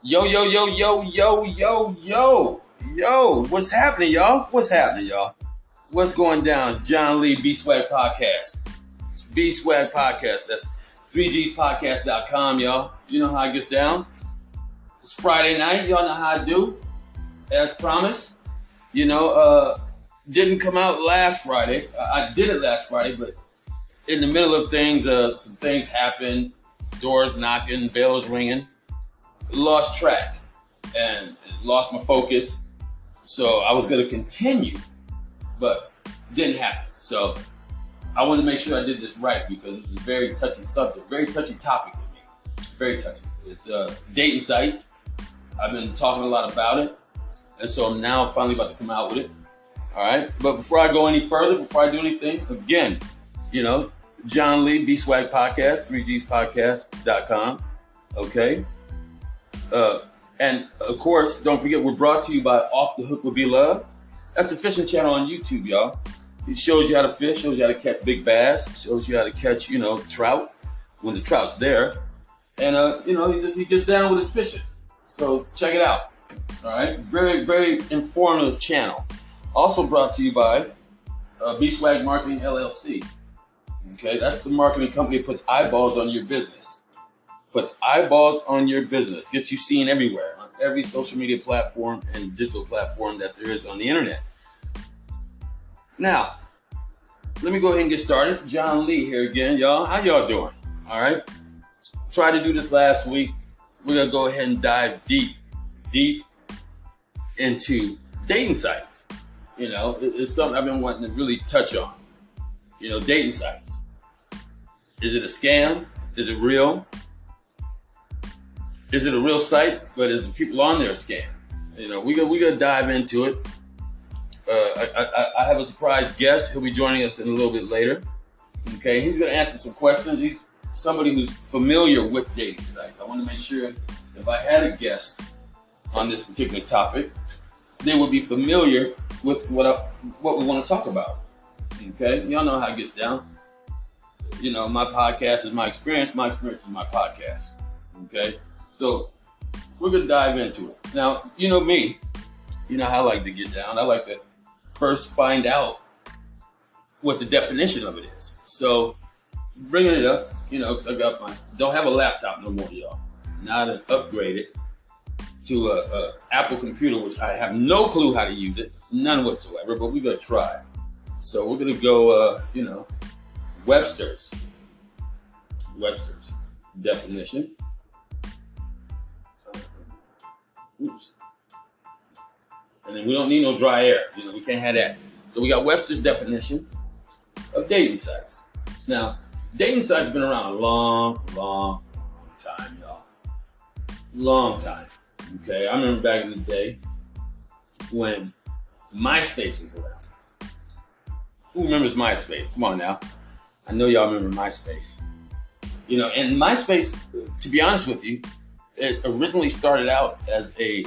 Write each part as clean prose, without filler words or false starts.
Yo, yo, yo, yo, yo, yo, yo, yo. What's happening, y'all? What's happening, y'all? What's going down? It's John Lee, B Swag Podcast. It's B Swag Podcast. That's 3gspodcast.com, y'all. You know how it gets down. It's Friday night. Y'all know how I do. As promised. Didn't come out last Friday. I did it last Friday, but in the middle of things, some things happened. Doors knocking, bells ringing. Lost track and lost my focus. So I was going to continue, but didn't happen. So I wanted to make sure I did this right because it's a very touchy subject, very touchy topic with me. Very touchy. It's dating sites. I've been talking a lot about it. And so I'm now finally about to come out with it. All right. But before I go any further, before I do anything, again, John Lee, B Swag Podcast, 3gspodcast.com. Okay. And of course, don't forget, we're brought to you by Off the Hook Will Be Love. That's a fishing channel on YouTube, y'all. It shows you how to fish, shows you how to catch big bass, shows you how to catch, trout when the trout's there. And, he gets down with his fishing. So check it out. All right. Very, very informative channel. Also brought to you by B Swag Marketing LLC. Okay. That's the marketing company that puts eyeballs on your business. Puts eyeballs on your business, gets you seen everywhere, on every social media platform and digital platform that there is on the internet. Now, let me go ahead and get started. John Lee here again, y'all. How y'all doing? All right. Tried to do this last week. We're going to go ahead and dive deep into dating sites. It's something I've been wanting to really touch on. Dating sites. Is it a scam? Is it real? Is it a real site, but is the people on there a scam? We gotta dive into it. I have a surprise guest. He'll be joining us in a little bit later. Okay, he's gonna answer some questions. He's somebody who's familiar with dating sites. I want to make sure if I had a guest on this particular topic, they would be familiar with what we want to talk about. Okay, y'all know how it gets down. My podcast is my experience. My experience is my podcast. Okay. So we're going to dive into it. Now, you know me, how I like to get down. I like to first find out what the definition of it is. So bringing it up, because I don't have a laptop no more, y'all. Now to upgrade it to a Apple computer, which I have no clue how to use it, none whatsoever, but we're going to try. So we're going to go, Webster's definition. Oops. And then we don't need no dry air. We can't have that. So we got Webster's definition of dating sites. Now, dating sites have been around a long, long time, y'all. Long time. Okay, I remember back in the day when MySpace was around. Who remembers MySpace? Come on now. I know y'all remember MySpace. And MySpace, to be honest with you, it originally started out as a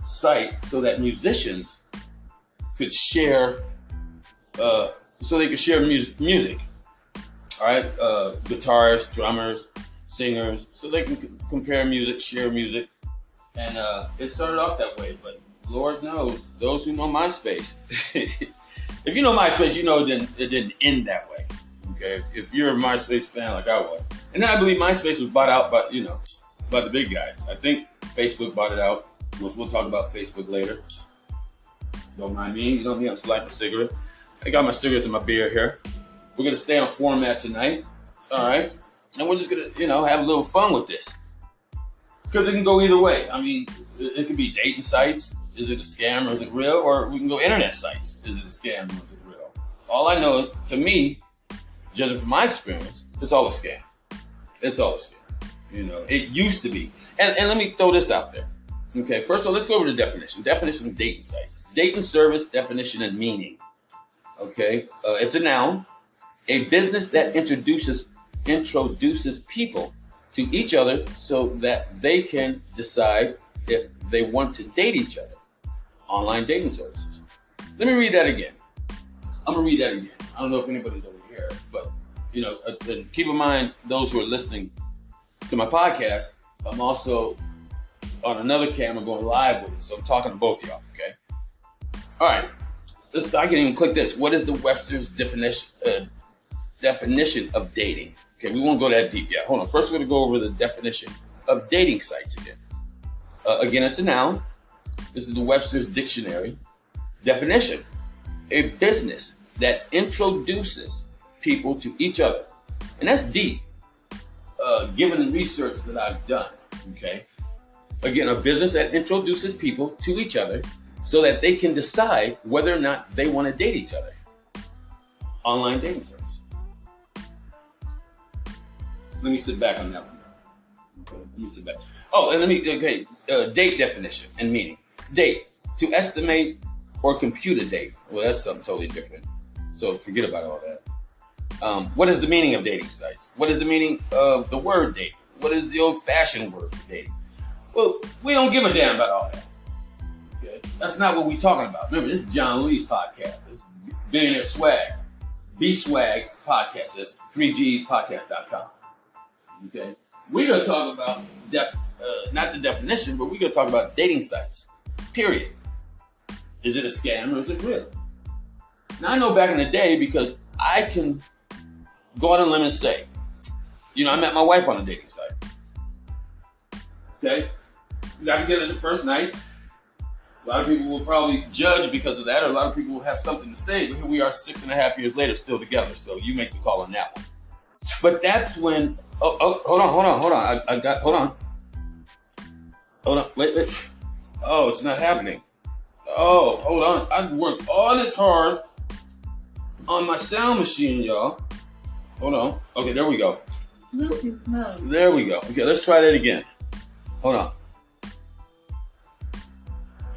site so that musicians could share, music. All right, guitarists, drummers, singers, so they can compare music, share music, and it started off that way. But Lord knows, those who know MySpace, if you know MySpace, it didn't end that way. Okay, if you're a MySpace fan like I was, and then I believe MySpace was bought out by the big guys. I think Facebook bought it out, which we'll talk about Facebook later. Don't mind me. You know me, I'm just a cigarette. I got my cigarettes and my beer here. We're going to stay on format tonight. All right. And we're just going to, have a little fun with this. Because it can go either way. I mean, it could be dating sites. Is it a scam or is it real? Or we can go internet sites. Is it a scam or is it real? All I know, to me, judging from my experience, it's all a scam. It's all a scam. It used to be. And let me throw this out there. Okay, first of all, let's go over the definition. Definition of dating sites. Dating service, definition and meaning. Okay, it's a noun. A business that introduces people to each other so that they can decide if they want to date each other. Online dating services. Let me read that again. I'm going to read that again. I don't know if anybody's over here, but, keep in mind, those who are listening to my podcast, I'm also on another camera going live with it. So I'm talking to both of y'all, okay? All right. I can even click this. What is the Webster's definition of dating? Okay, we won't go that deep yet. Hold on. First, we're going to go over the definition of dating sites again. Again, it's a noun. This is the Webster's dictionary definition. A business that introduces people to each other. And that's deep, given the research that I've done, okay? Again, a business that introduces people to each other so that they can decide whether or not they want to date each other. Online dating sites. Let me sit back on that one. Okay, let me sit back. Oh, and date definition and meaning. Date, to estimate or compute a date. Well, that's something totally different. So forget about all that. What is the meaning of dating sites? What is the meaning of the word date? What is the old-fashioned word for dating? Well, we don't give a damn about all that. Okay? That's not what we're talking about. Remember, this is John Lee's podcast. This is Billionaire Swag. B-Swag podcast. That's 3gspodcast.com. Okay? We're going to talk about, not the definition, but we're going to talk about dating sites. Period. Is it a scam or is it real? Now, I know back in the day because I can go out on a limb and say, I met my wife on a dating site. Okay? We got together the first night. A lot of people will probably judge because of that, or a lot of people will have something to say, but here we are 6.5 years later still together, so you make the call on that one. But that's when, hold on. Wait. Oh, it's not happening. Oh, hold on. I've worked all this hard on my sound machine, y'all. Hold on. Okay, there we go. Bluetooth mode. There we go. Okay, let's try that again. Hold on.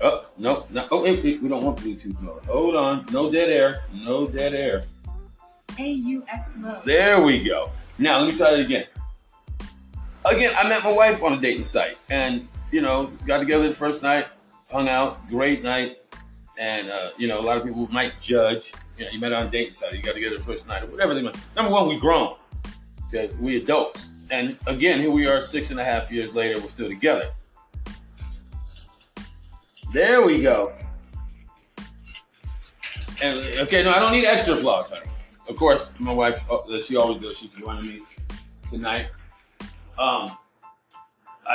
Oh, no. Oh, wait, we don't want Bluetooth mode. Hold on. No dead air. AUX mode. There we go. Now, let me try that again. Again, I met my wife on a dating site. And, got together the first night, hung out, great night. And, a lot of people might judge. You met on a dating site, you got together the first night, or whatever they want. Number one, we grown. Okay, we adults. And again, here we are 6.5 years later, we're still together. There we go. And, okay, no, I don't need extra applause, honey. Of course, my wife, she always does. She's joining me tonight. I've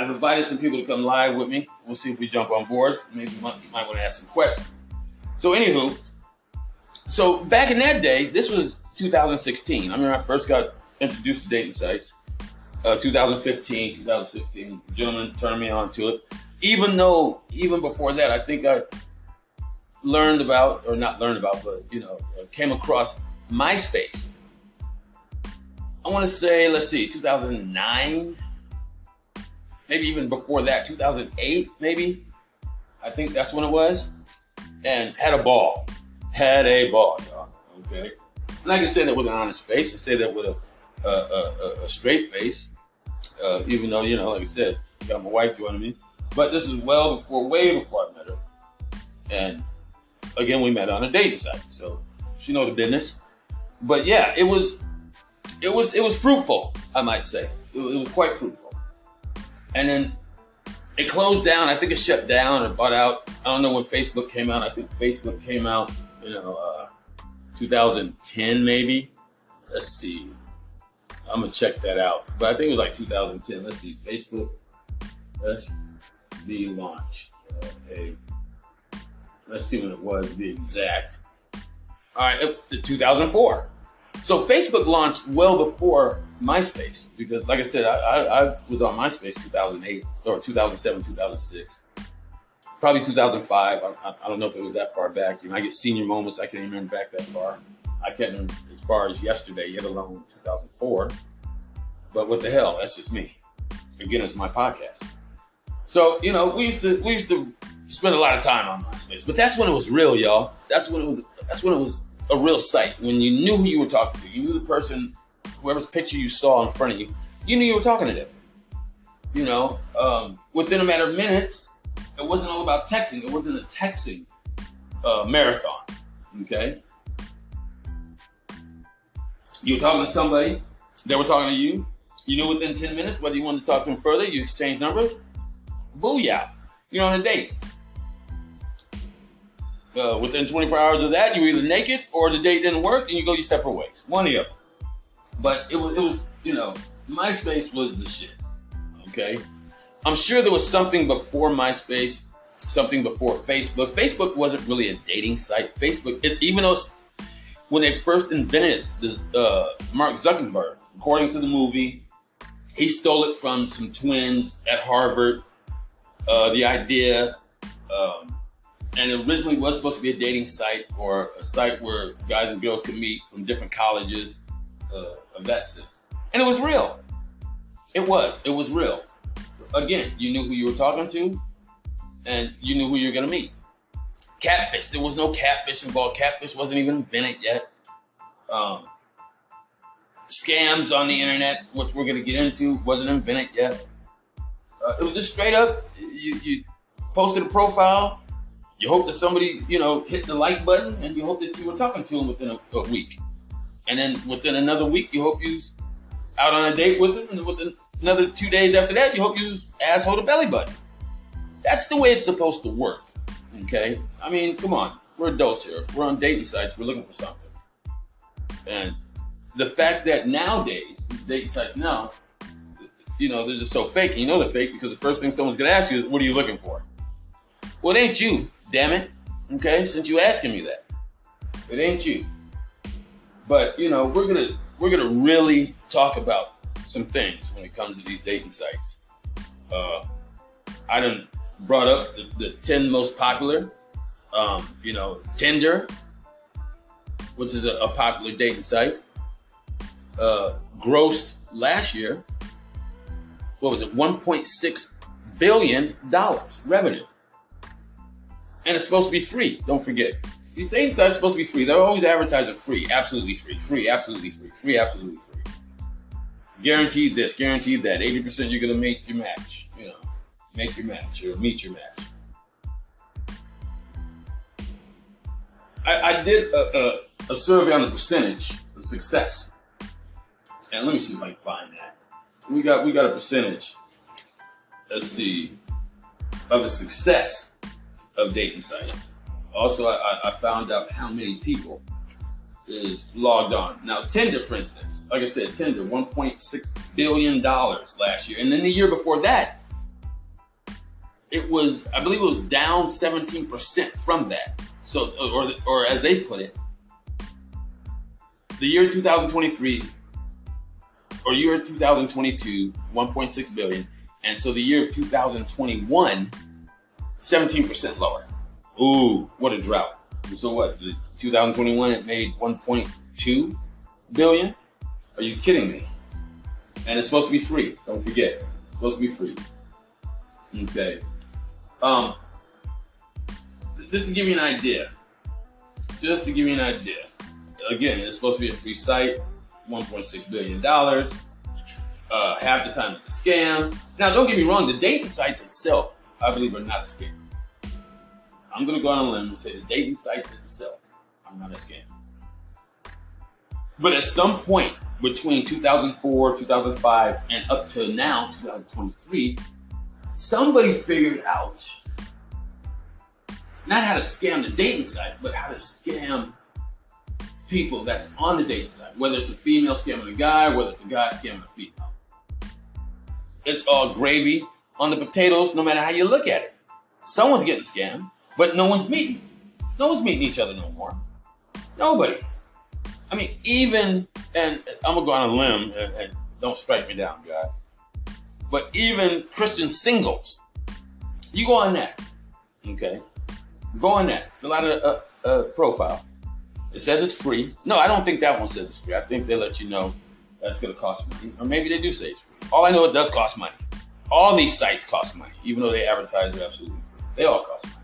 invited some people to come live with me. We'll see if we jump on board. Maybe you might want to ask some questions. So anywho, so back in that day, this was 2016. I remember I first got introduced to dating sites. 2015, 2016, gentlemen turned me on to it. Even before that, I think I came across MySpace. I want to say, 2009, maybe even before that, 2008, maybe. I think that's when it was. And had a ball, y'all. Okay. And I can say that with an honest face. I say that with a straight face. Even though, like I said, got my wife joining me. But this is way before I met her. And again, we met on a dating site, so she know the business. But yeah, it was fruitful, I might say. It was quite fruitful. And then it closed down. I think it shut down or bought out. I don't know when Facebook came out. I think Facebook came out, 2010 maybe. Let's see. I'm gonna check that out. But I think it was like 2010. Let's see. Facebook. That's the launch. Okay. Let's see when it was, to be exact. All right, 2004. So Facebook launched well before MySpace because, like I said, I was on MySpace 2008 or 2007, 2006, probably 2005. I don't know if it was that far back. I get senior moments. I can't remember back that far. I can't remember as far as yesterday, yet alone 2004. But what the hell? That's just me. Again, it's my podcast. So we used to spend a lot of time on MySpace, but that's when it was real, y'all. That's when it was a real site. When you knew who you were talking to, you knew the person, whoever's picture you saw in front of you, you knew you were talking to them. Within a matter of minutes, it wasn't all about texting. It wasn't a texting marathon. Okay. You were talking to somebody, they were talking to you. You knew within 10 minutes whether you wanted to talk to them further. You exchanged numbers. Booyah. You're on a date. Within 24 hours of that, you're either naked or the date didn't work and you go your separate ways. One of them. But it was, MySpace was the shit. Okay? I'm sure there was something before MySpace, something before Facebook. Facebook wasn't really a dating site. Facebook, even though when they first invented this, Mark Zuckerberg, according to the movie, he stole it from some twins at Harvard. The idea, and it originally was supposed to be a dating site or a site where guys and girls could meet from different colleges of that sense. And it was real. It was real. Again, you knew who you were talking to and you knew who you were going to meet. Catfish, there was no catfish involved. Catfish wasn't even invented yet. Scams on the internet, which we're going to get into, wasn't invented yet. It was just straight up, you posted a profile, you hope that somebody, hit the like button, and you hope that you were talking to them within a week. And then within another week, you hope you was out on a date with them, and within another 2 days after that, you hope you was asshole to belly button. That's the way it's supposed to work, okay? I mean, come on, we're adults here. If we're on dating sites, we're looking for something. And the fact that nowadays, dating sites now, they're just so fake. And they're fake because the first thing someone's going to ask you is, what are you looking for? Well, it ain't you, damn it. Okay? Since you asking me that. It ain't you. But, we're going to really talk about some things when it comes to these dating sites. I done brought up the 10 most popular. Tinder, which is a popular dating site, grossed last year, what was it, $1.6 billion revenue. And it's supposed to be free, don't forget. These dating sites are supposed to be free. They're always advertising free, absolutely free, free, absolutely free, free, absolutely free. Guaranteed this, guaranteed that. 80% you're going to make your match, make your match or meet your match. I did a survey on the percentage of success. And let me see if I can find that. We got a percentage, let's see, of the success of dating sites. Also, I found out how many people is logged on. Now, Tinder, for instance, like I said, Tinder, $1.6 billion last year. And then the year before that, I believe it was down 17% from that. So, or as they put it, the year 2023, or year 2022, 1.6 billion. And so the year 2021, 17% lower. Ooh, what a drought. So what, 2021, it made 1.2 billion? Are you kidding me? And it's supposed to be free, don't forget. It's supposed to be free. Okay. Just to give you an idea. Again, it's supposed to be a free site. $1.6 billion. Half the time it's a scam. Now, don't get me wrong, the dating sites itself, I believe, are not a scam. I'm going to go on a limb and say the dating sites itself are not a scam. But at some point between 2004, 2005, and up to now, 2023, somebody figured out not how to scam the dating site, but how to scam people that's on the dating site, whether it's a female scamming a guy, whether it's a guy scamming a female. It's all gravy on the potatoes, no matter how you look at it. Someone's getting scammed, but no one's meeting. No one's meeting each other no more. Nobody. I mean, and I'm gonna go on a limb, and don't strike me down, God. But even Christian singles, you go on that, okay? Go on that, fill out a profile. It says it's free. No, I don't think that one says it's free. I think they let you know that it's going to cost money. Or maybe they do say it's free. All I know, it does cost money. All these sites cost money, even though they advertise they're absolutely free. They all cost money.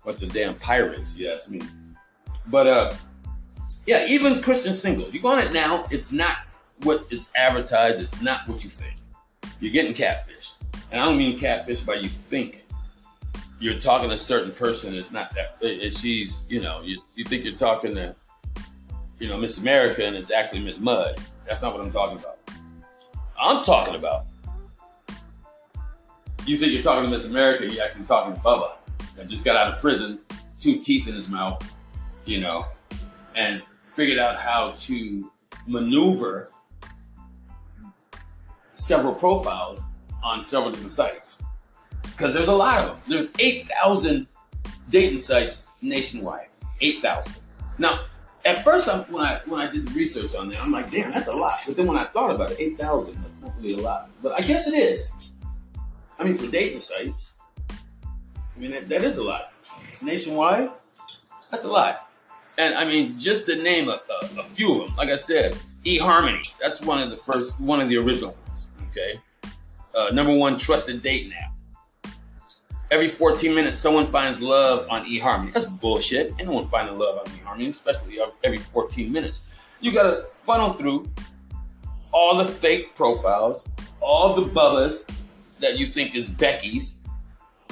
Bunch of damn pirates, you ask me. But, yeah, even Christian singles. You go on it now, it's not what it's advertised. It's not what you think. You're getting catfished. And I don't mean catfish by you think you're talking to a certain person. It's not that. She's, you think you're talking to, Miss America, and it's actually Miss Mud. That's not what I'm talking about. I'm talking about You think you're talking to Miss America, you're actually talking to Bubba that just got out of prison, 2 teeth in his mouth, you know, and figured out how to maneuver several profiles on several different sites. Because there's a lot of them. There's 8,000 dating sites nationwide. 8,000. Now, at first, when I did the research on that, I'm like, damn, that's a lot. But then when I thought about it, 8,000, that's not really a lot. But I guess it is. I mean, for dating sites, I mean, that is a lot. Nationwide, that's a lot. And I mean, just to name a few of them, like I said, eHarmony, that's one of the original ones, okay? #1 trusted dating app. Every 14 minutes, someone finds love on eHarmony. That's bullshit. Ain't no one finding love on eHarmony, especially every 14 minutes. You gotta funnel through all the fake profiles, all the Bubbas that you think is Becky's,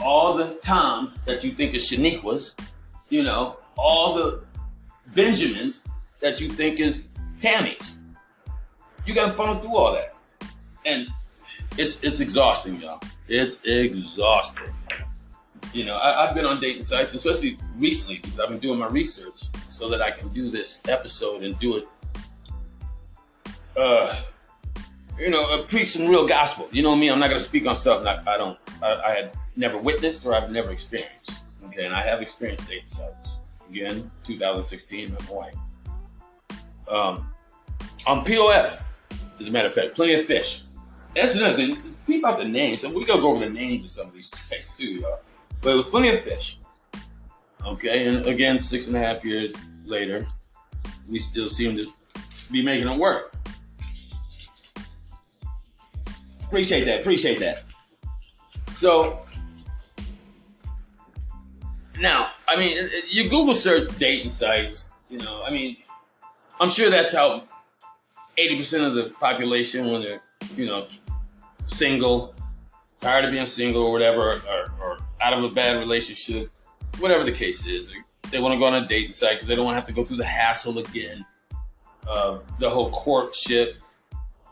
all the Toms that you think is Shaniqua's, you know, all the Benjamins that you think is Tammy's. You gotta funnel through all that. And it's exhausting, y'all. It's exhausting. You know, I've been on dating sites, especially recently, because I've been doing my research so that I can do this episode and do it, preach some real gospel. You know me, I'm not going to speak on something I had never witnessed or I've never experienced. Okay, and I have experienced dating sites. Again, 2016, I'm white. On POF, as a matter of fact, Plenty of Fish. That's another thing. Peep out the names. And we gotta go over the names of some of these sites too, y'all. But it was Plenty of Fish. Okay, and again, 6.5 years later, we still seem to be making it work. Appreciate that. So, now, I mean, you Google search dating sites, you know, I mean, I'm sure that's how 80% of the population, when they're, you know, single, tired of being single or whatever, or out of a bad relationship, whatever the case is, they want to go on a dating site because they don't want to have to go through the hassle again of the whole courtship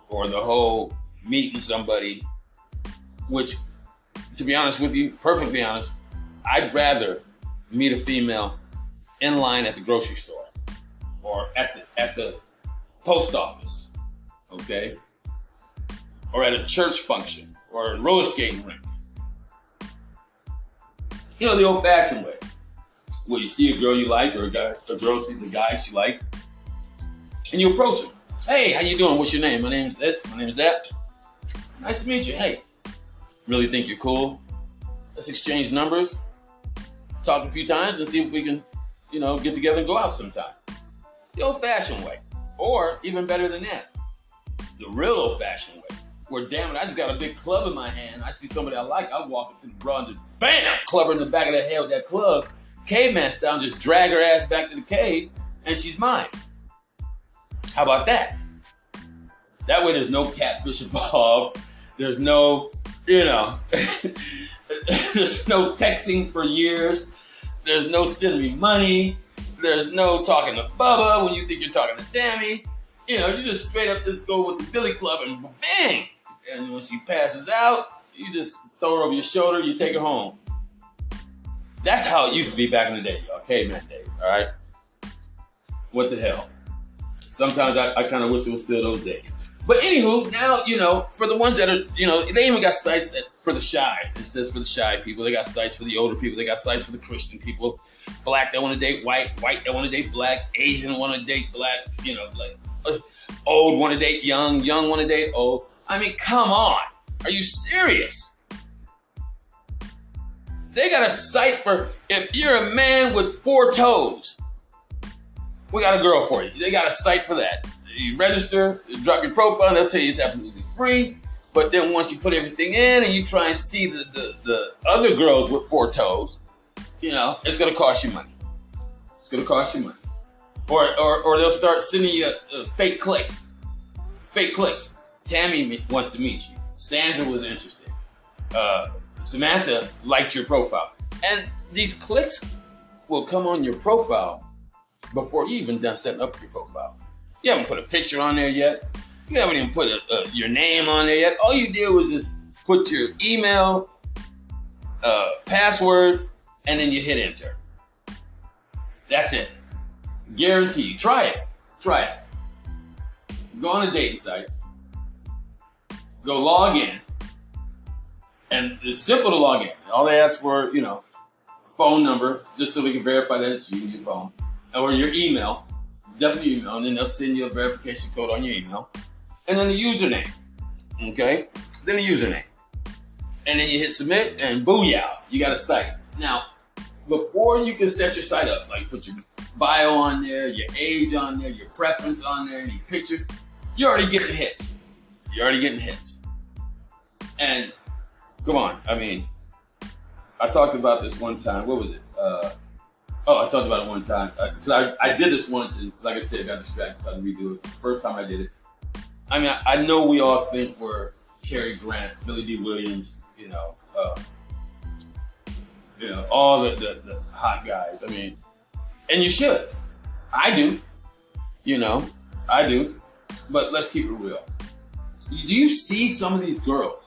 or the whole meeting somebody, which, to be honest with you, perfectly honest, I'd rather meet a female in line at the grocery store or at the post office, okay? Or at a church function or a roller skating rink. You know, the old-fashioned way, where you see a girl you like or a girl sees a guy she likes, and you approach her. Hey, how you doing? What's your name? My name's this, my name is that. Nice to meet you. Hey, really think you're cool? Let's exchange numbers, talk a few times, and see if we can, you know, get together and go out sometime. The old-fashioned way. Or, even better than that, the real old-fashioned way. Where, damn it, I just got a big club in my hand. I see somebody I like, I walk up to the bra and just, bam, club her in the back of the head with that club. Caveman style, just drag her ass back to the cave, and she's mine. How about that? That way there's no catfish involved. There's no, you know, there's no texting for years. There's no sending me money. There's no talking to Bubba when you think you're talking to Tammy. You know, you just straight up just go with the Billy Club and bang! And when she passes out, you just throw her over your shoulder, you take her home. That's how it used to be back in the day, y'all. Caveman days, all right? What the hell? Sometimes I kind of wish it was still those days. But anywho, now, you know, for the ones that are, you know, they even got sites for the shy. It says for the shy people. They got sites for the older people. They got sites for the Christian people. Black that want to date white. White that want to date black. Asian want to date black. You know, like old want to date young. Young want to date old. I mean, come on. Are you serious? They got a site for if you're a man with 4 toes. We got a girl for you. They got a site for that. You register, you drop your profile, they'll tell you it's absolutely free. But then once you put everything in and you try and see the other girls with 4 toes, you know, it's going to cost you money. It's going to cost you money. Or they'll start sending you fake clicks. Fake clicks. Tammy wants to meet you. Sandra was interested. Samantha liked your profile. And these clicks will come on your profile before you even done setting up your profile. You haven't put a picture on there yet. You haven't even put your name on there yet. All you did was just put your email password, and then you hit enter. That's it. Guaranteed. Try it. Try it. Go on a dating site. Go log in. And it's simple to log in. All they ask for, phone number, just so we can verify that it's you, your phone. Or your email. Definitely your email. And then they'll send you a verification code on your email. And then the username. Okay? Then the username. And then you hit submit, and booyah, you got a site. Now, before you can set your site up, like put your bio on there, your age on there, your preference on there, any pictures, you're already getting hits. You're already getting hits. And come on, I talked about this one time. What was it? I talked about it one time. Because I did this once, and like I said, I got distracted, so I had to redo it. The first time I did it. I know we all think we're Cary Grant, Billy D. Williams, all the hot guys. And you should. I do. I do. But let's keep it real. Do you see some of these girls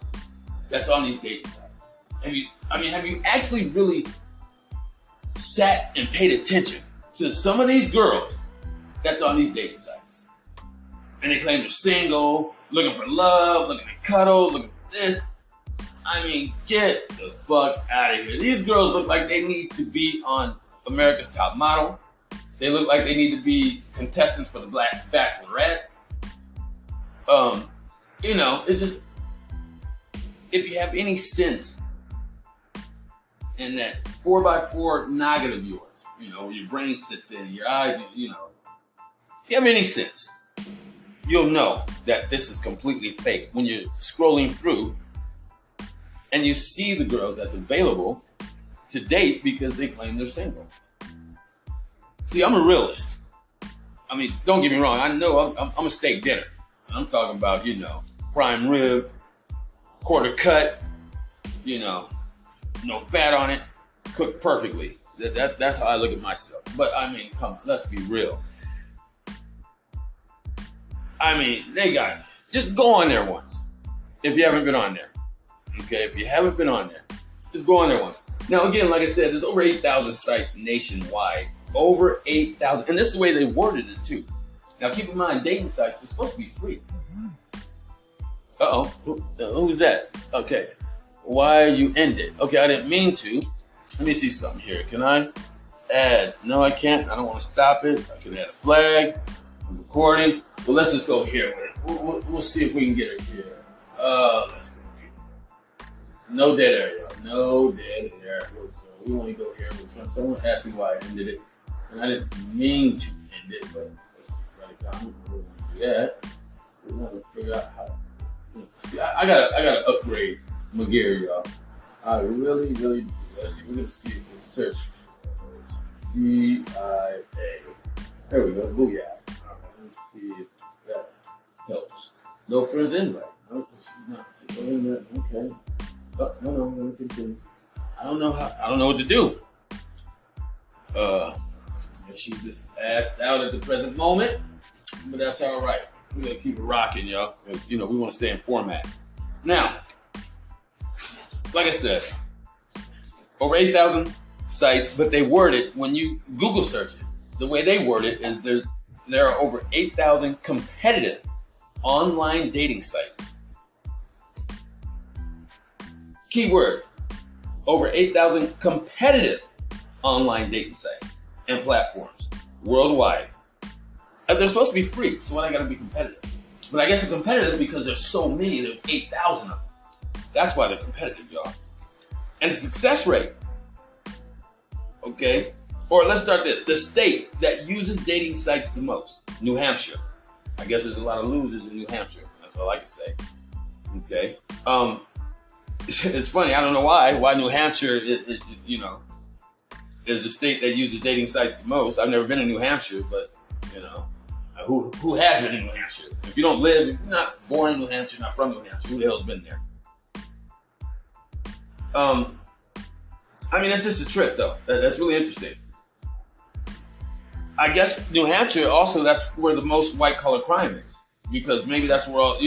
that's on these dating sites? Have you actually really sat and paid attention to some of these girls that's on these dating sites? And they claim they're single, looking for love, looking to cuddle, looking for this. Get the fuck out of here. These girls look like they need to be on America's Top Model. They look like they need to be contestants for the Black Bachelorette. It's just, if you have any sense in that 4x4 noggin of yours, where your brain sits in, your eyes, if you have any sense, you'll know that this is completely fake. When you're scrolling through and you see the girls that's available to date because they claim they're single. See, I'm a realist. Don't get me wrong. I know I'm a steak dinner. I'm talking about, prime rib, quarter cut, no fat on it, cooked perfectly. That's how I look at myself. But come on, let's be real. Just go on there once. If you haven't been on there. Okay, if you haven't been on there, just go on there once. Now again, like I said, there's over 8,000 sites nationwide. Over 8,000. And this is the way they worded it too. Now keep in mind, dating sites are supposed to be free. Uh-oh, who's that? Okay, why you end it? Okay, I didn't mean to. Let me see something here. Can I add? No, I can't. I don't want to stop it. I can add a flag. I'm recording. Well, let's just go here with it. We'll see if we can get it here. Let's go here. No dead air, y'all. No dead air. So we want to go here. Someone asked me why I ended it. And I didn't mean to end it, but let's see. Right down. We're going to do that. We're going to figure out how to. I gotta upgrade my gear, y'all. I really do. Let's see. We're gonna see if we search DIA. There we go. Booyah. All right, let's see if that helps. No friends invite. No, she's not. Okay. Oh, no. I'm gonna continue. I don't know what to do. She's just asked out at the present moment, but that's all right. We're gonna keep it rocking, y'all. Because, we want to stay in format. Now, like I said, over 8,000 sites, but they word it, when you Google search it, the way they word it is there are over 8,000 competitive online dating sites. Keyword, over 8,000 competitive online dating sites and platforms worldwide. They're supposed to be free, so why they gotta be competitive? But I guess they're competitive because there's so many, there's 8,000 of them. That's why they're competitive, y'all. And the success rate, okay? Or let's start this. The state that uses dating sites the most, New Hampshire. I guess there's a lot of losers in New Hampshire. That's all I can say. Okay? It's funny, I don't know why New Hampshire, is the state that uses dating sites the most. I've never been in New Hampshire, but, who has been in New Hampshire? If you don't live, if you're not born in New Hampshire, not from New Hampshire, who the hell's been there? It's just a trip, though. That's really interesting. I guess New Hampshire, also, that's where the most white-collar crime is. Because maybe that's where all,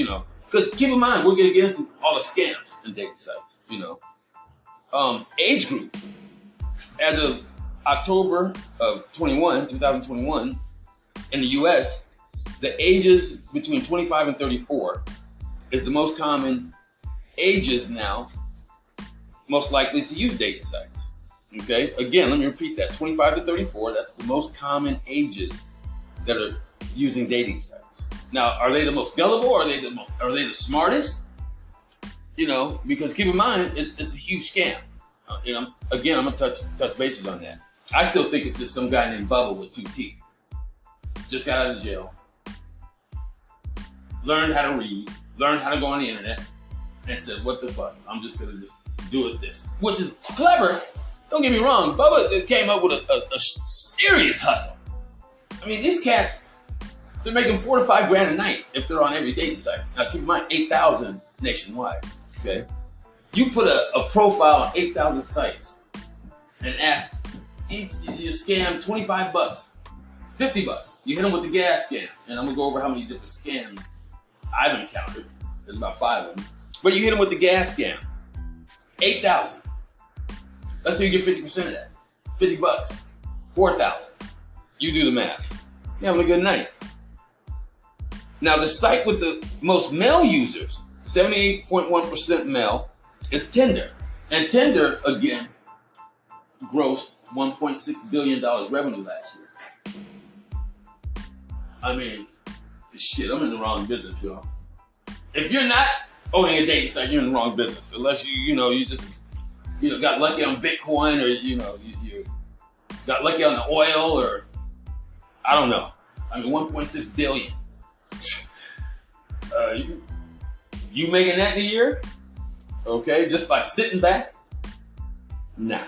because keep in mind, we're going to get into all the scams and dating sites, age group. As of October of 2021, in the US, the ages between 25 and 34 is the most common ages now, most likely to use dating sites. Okay, again, let me repeat that. 25 to 34, that's the most common ages that are using dating sites. Now, are they the most gullible? Are they the smartest? You know, because keep in mind, it's a huge scam. You know, again, I'm gonna touch bases on that. I still think it's just some guy named Bubba with 2 teeth. Just got out of jail, learned how to read, learned how to go on the internet, and said, "What the fuck? I'm just gonna just do it this," which is clever. Don't get me wrong. Bubba came up with a serious hustle. I mean, these cats, they're making $4 to $5 grand a night if they're on every dating site. Now, keep in mind, 8,000 nationwide. Okay, you put a profile on 8,000 sites and ask each you scam $25, $50. You hit them with the gas scam, and I'm gonna go over how many different scams I've encountered. There's about 5 of them. But you hit them with the gas scam, 8,000. Let's say you get 50% of that, $50, 4,000. You do the math. You're having a good night. Now, the site with the most male users, 78.1% male, is Tinder. And Tinder, again, grossed $1.6 billion revenue last year. I mean, shit, I'm in the wrong business, y'all. If you're not owning a dating site, you're in the wrong business. Unless you got lucky on Bitcoin, or you got lucky on the oil, or I don't know. I mean, 1.6 billion. You making that in a year? Okay, just by sitting back? Nah.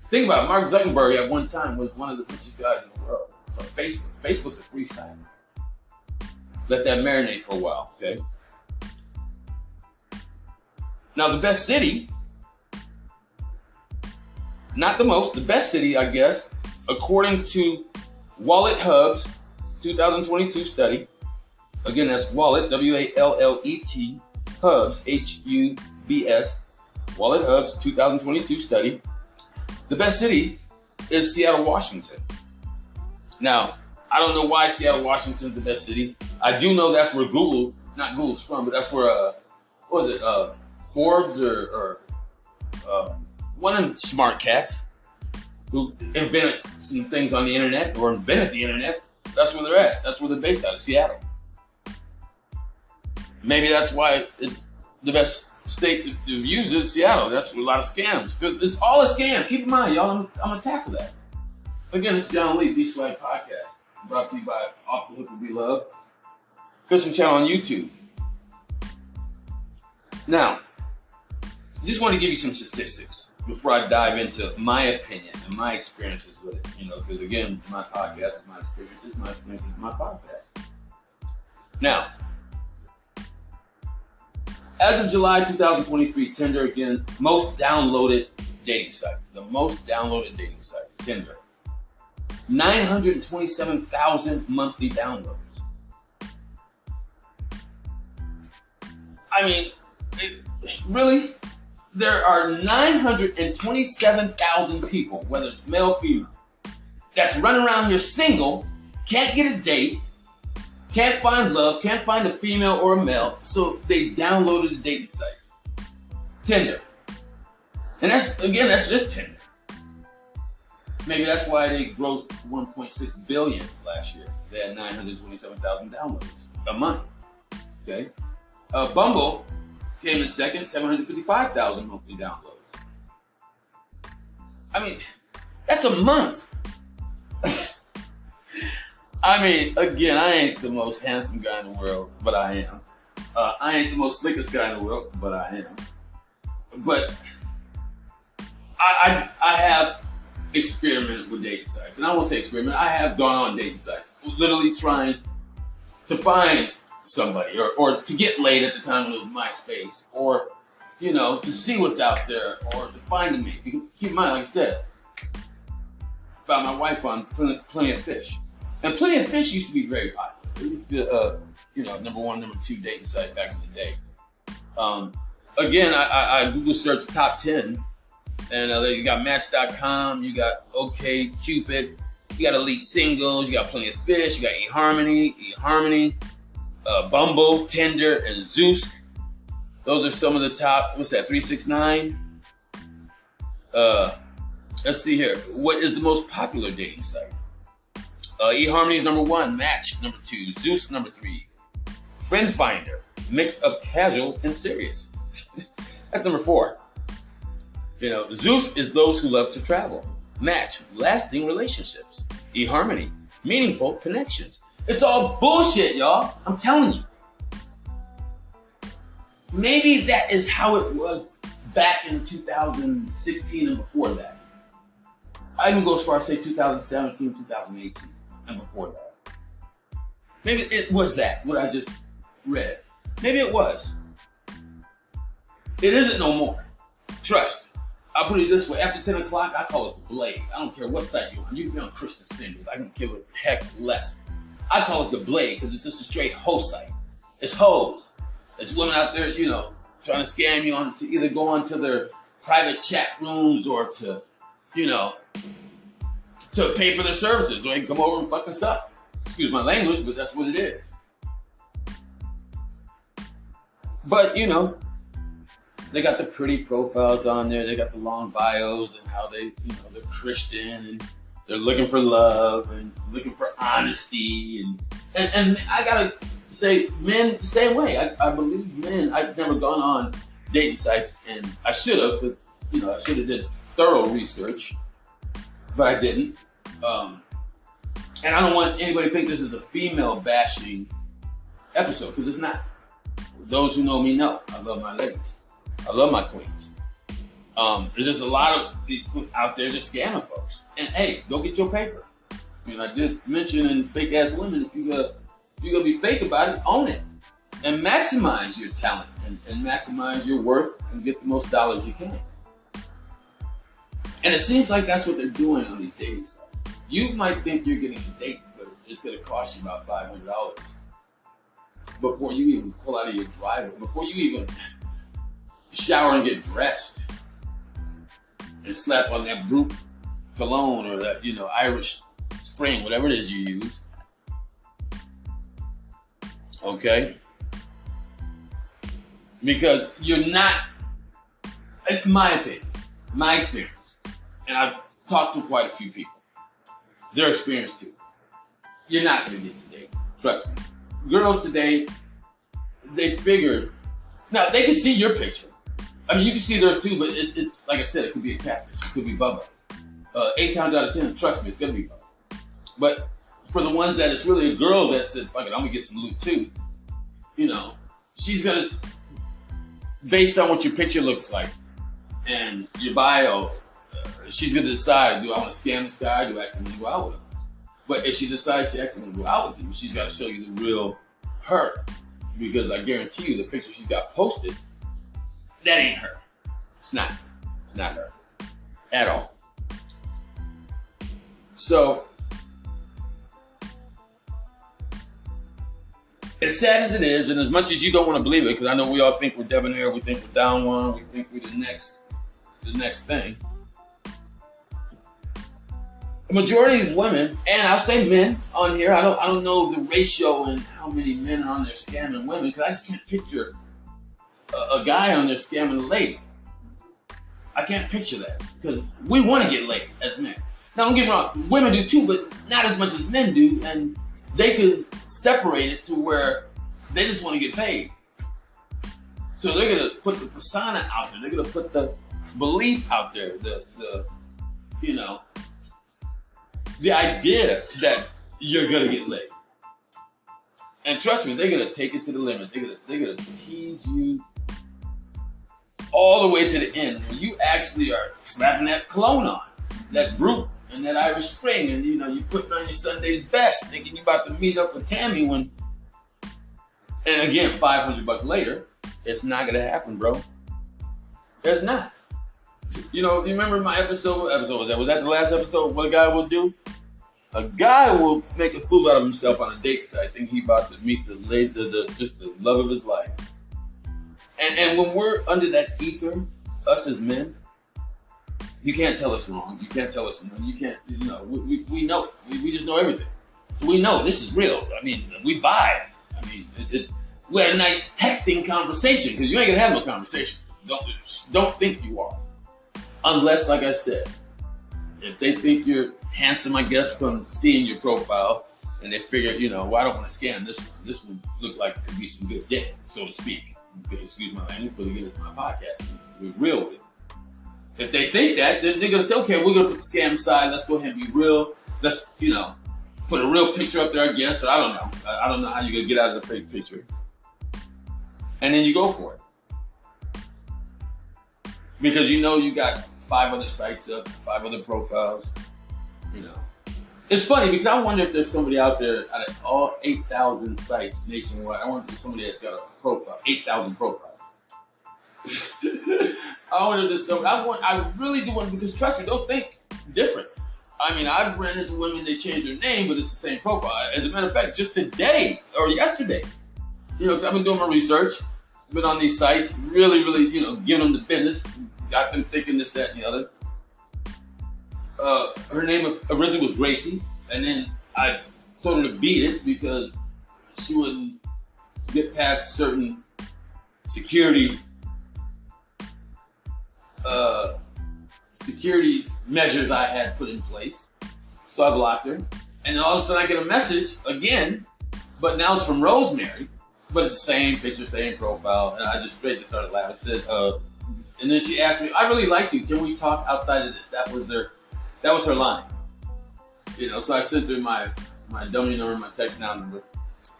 Think about it. Mark Zuckerberg at one time was one of the richest guys in the world. From Facebook. Facebook's a free site. Let that marinate for a while, okay? Now, the best city, not the most, the best city, I guess, according to Wallet Hub's 2022 study. Again, that's Wallet, W-A-L-L-E-T, Hubs, H-U-B-S, Wallet Hub's 2022 study. The best city is Seattle, Washington. Now, I don't know why Seattle, Washington is the best city. I do know that's where not Google's from, but that's where, Forbes or one of them smart cats who invented some things on the internet, or invented the internet. That's where they're at. That's where they're based out of, Seattle. Maybe that's why it's the best state to use is Seattle. That's where a lot of scams, because it's all a scam. Keep in mind, y'all, I'm gonna tackle that. Again, it's John Lee, B-Swag Podcast, brought to you by Off the Hook and Be Love, Christian channel on YouTube. Now, I just want to give you some statistics before I dive into my opinion and my experiences with it. Because again, my podcast is my experiences is my podcast. Now, as of July 2023, Tinder, again, most downloaded dating site. The most downloaded dating site, Tinder. 927,000 monthly downloads. I mean, really? There are 927,000 people, whether it's male or female, that's running around here single, can't get a date, can't find love, can't find a female or a male, so they downloaded a dating site. Tinder. And that's just Tinder. Maybe that's why they grossed $1.6 billion last year. They had 927,000 downloads a month. Okay? Bumble came in second, 755,000 monthly downloads. I mean, that's a month. I mean, again, I ain't the most handsome guy in the world, but I am. I ain't the most slickest guy in the world, but I am. But I have experimented with dating sites. And I won't say experiment, I have gone on dating sites, literally trying to find somebody or to get laid at the time when it was MySpace, or, to see what's out there, or to find a mate. Because keep in mind, like I said, about my wife on Plenty of Fish. And Plenty of Fish used to be very popular. It used to be number 1, number 2 dating site back in the day. Again, I Google searched top 10 And you got Match.com, you got OkCupid, you got Elite Singles, you got Plenty of Fish, you got eHarmony, Bumble, Tinder, and Zoosk. Those are some of the top. What's that? 369. Let's see here. What is the most popular dating site? eHarmony is number 1. Match number 2. Zoosk number 3. Friend Finder, mix of casual and serious. That's number 4. Zoosk is those who love to travel. Match, lasting relationships. eHarmony, meaningful connections. It's all bullshit, y'all. I'm telling you. Maybe that is how it was back in 2016 and before that. I even go as far as say 2017, 2018, and before that. Maybe it was that, what I just read. Maybe it was. It isn't no more. Trust. I'll put it this way. After 10 o'clock, I call it the Blade. I don't care what site you're on. You can be on Christian Singles. I can give a heck less. I call it the Blade because it's just a straight hoe site. It's hoes. It's women out there, trying to scam you on to either go onto their private chat rooms or to pay for their services so they can come over and fuck us up. Excuse my language, but that's what it is. But, they got the pretty profiles on there. They got the long bios and how they, they're Christian and they're looking for love and looking for honesty. And I gotta say, men, the same way. I believe men. I've never gone on dating sites, and I should have, because, I should have did thorough research, but I didn't. And I don't want anybody to think this is a female bashing episode, because it's not. Those who know me know I love my ladies. I love my queens. There's just a lot of these out there just scamming folks. And hey, go get your paper. I did mention in Fake Ass Women, if you're gonna be fake about it, own it. And maximize your talent and maximize your worth and get the most dollars you can. And it seems like that's what they're doing on these dating sites. You might think you're getting a date, but it's gonna cost you about $500 before you even pull out of your driveway, before you even shower and get dressed and slap on that Brute cologne or that, Irish Spring, whatever it is you use. Okay? Because you're not, in my opinion, my experience, and I've talked to quite a few people, their experience too, you're not going to get the date. Trust me. Girls today, they figured, now they can see your picture. I mean, you can see theirs too, but it's like I said, it could be a catfish. It could be Bubba. 8 times out of 10, trust me, it's going to be Bubba. But for the ones that it's really a girl that said, fuck it, I'm going to get some loot too, she's going to, based on what your picture looks like and your bio, she's going to decide, do I want to scam this guy? Do I actually want to go out with him? But if she decides she actually want to go out with you, she's got to show you the real her. Because I guarantee you the picture she's got posted, that ain't her. It's not. It's not her. At all. So, as sad as it is, and as much as you don't want to believe it, because I know we all think we're debonair, we think we're down one, we think we're the next thing. The majority of these women, and I'll say men on here, I don't know the ratio and how many men are on there scamming women, because I just can't picture a guy on there scamming a lady. I can't picture that, because we want to get laid as men. Now, don't get me wrong, women do too, but not as much as men do, and they could separate it to where they just want to get paid. So they're going to put the persona out there, they're going to put the belief out there, the idea that you're going to get laid. And trust me, they're going to take it to the limit. They're going to tease you all the way to the end. When you actually are slapping that cologne on, that Brute and that Irish Spring, and you're putting on your Sunday's best, thinking you're about to meet up with Tammy when, and again, $500 later, it's not going to happen, bro. It's not. You remember my episode? Was that the last episode? What a guy will do? A guy will make a fool out of himself on a date site, thinking he's about to meet the love of his life. And when we're under that ether, us as men, You can't tell us wrong. You can't tell us no. You can't, we know. We just know everything. So we know this is real. I mean, we buy. I mean, we had a nice texting conversation because you ain't gonna have no conversation. Don't think you are. Unless, like I said, if they think you're handsome, I guess, from seeing your profile, and they figure, well, I don't want to scam this one. This would look like it could be some good dick, so to speak. Excuse my language, but again, it's my podcast. We're real with it. If they think that, then they're gonna say, okay, we're gonna put the scam aside. Let's go ahead and be real. Let's, put a real picture up there, I guess. Or I don't know. I don't know how you're gonna get out of the fake picture. And then you go for it. Because you got 5 other sites up, 5 other profiles. It's funny because I wonder if there's somebody out there out of all 8,000 sites nationwide. I wonder if there's somebody that's got a profile, 8,000 profiles. I wonder if there's somebody. I really do want, because trust me, don't think different. I mean, I've ran into women, they change their name, but it's the same profile. As a matter of fact, just today or yesterday, because I've been doing my research, been on these sites, really, really, giving them the business, got them thinking this, that, and the other. Her name originally was Gracie, and then I told her to beat it because she wouldn't get past certain security measures I had put in place. So I blocked her. And then all of a sudden I get a message again, but now it's from Rosemary, but it's the same picture, same profile, and I just straight started laughing. It said, and then she asked me, I really like you, can we talk outside of this? That was her line. So I sent her my dummy number, my text now number.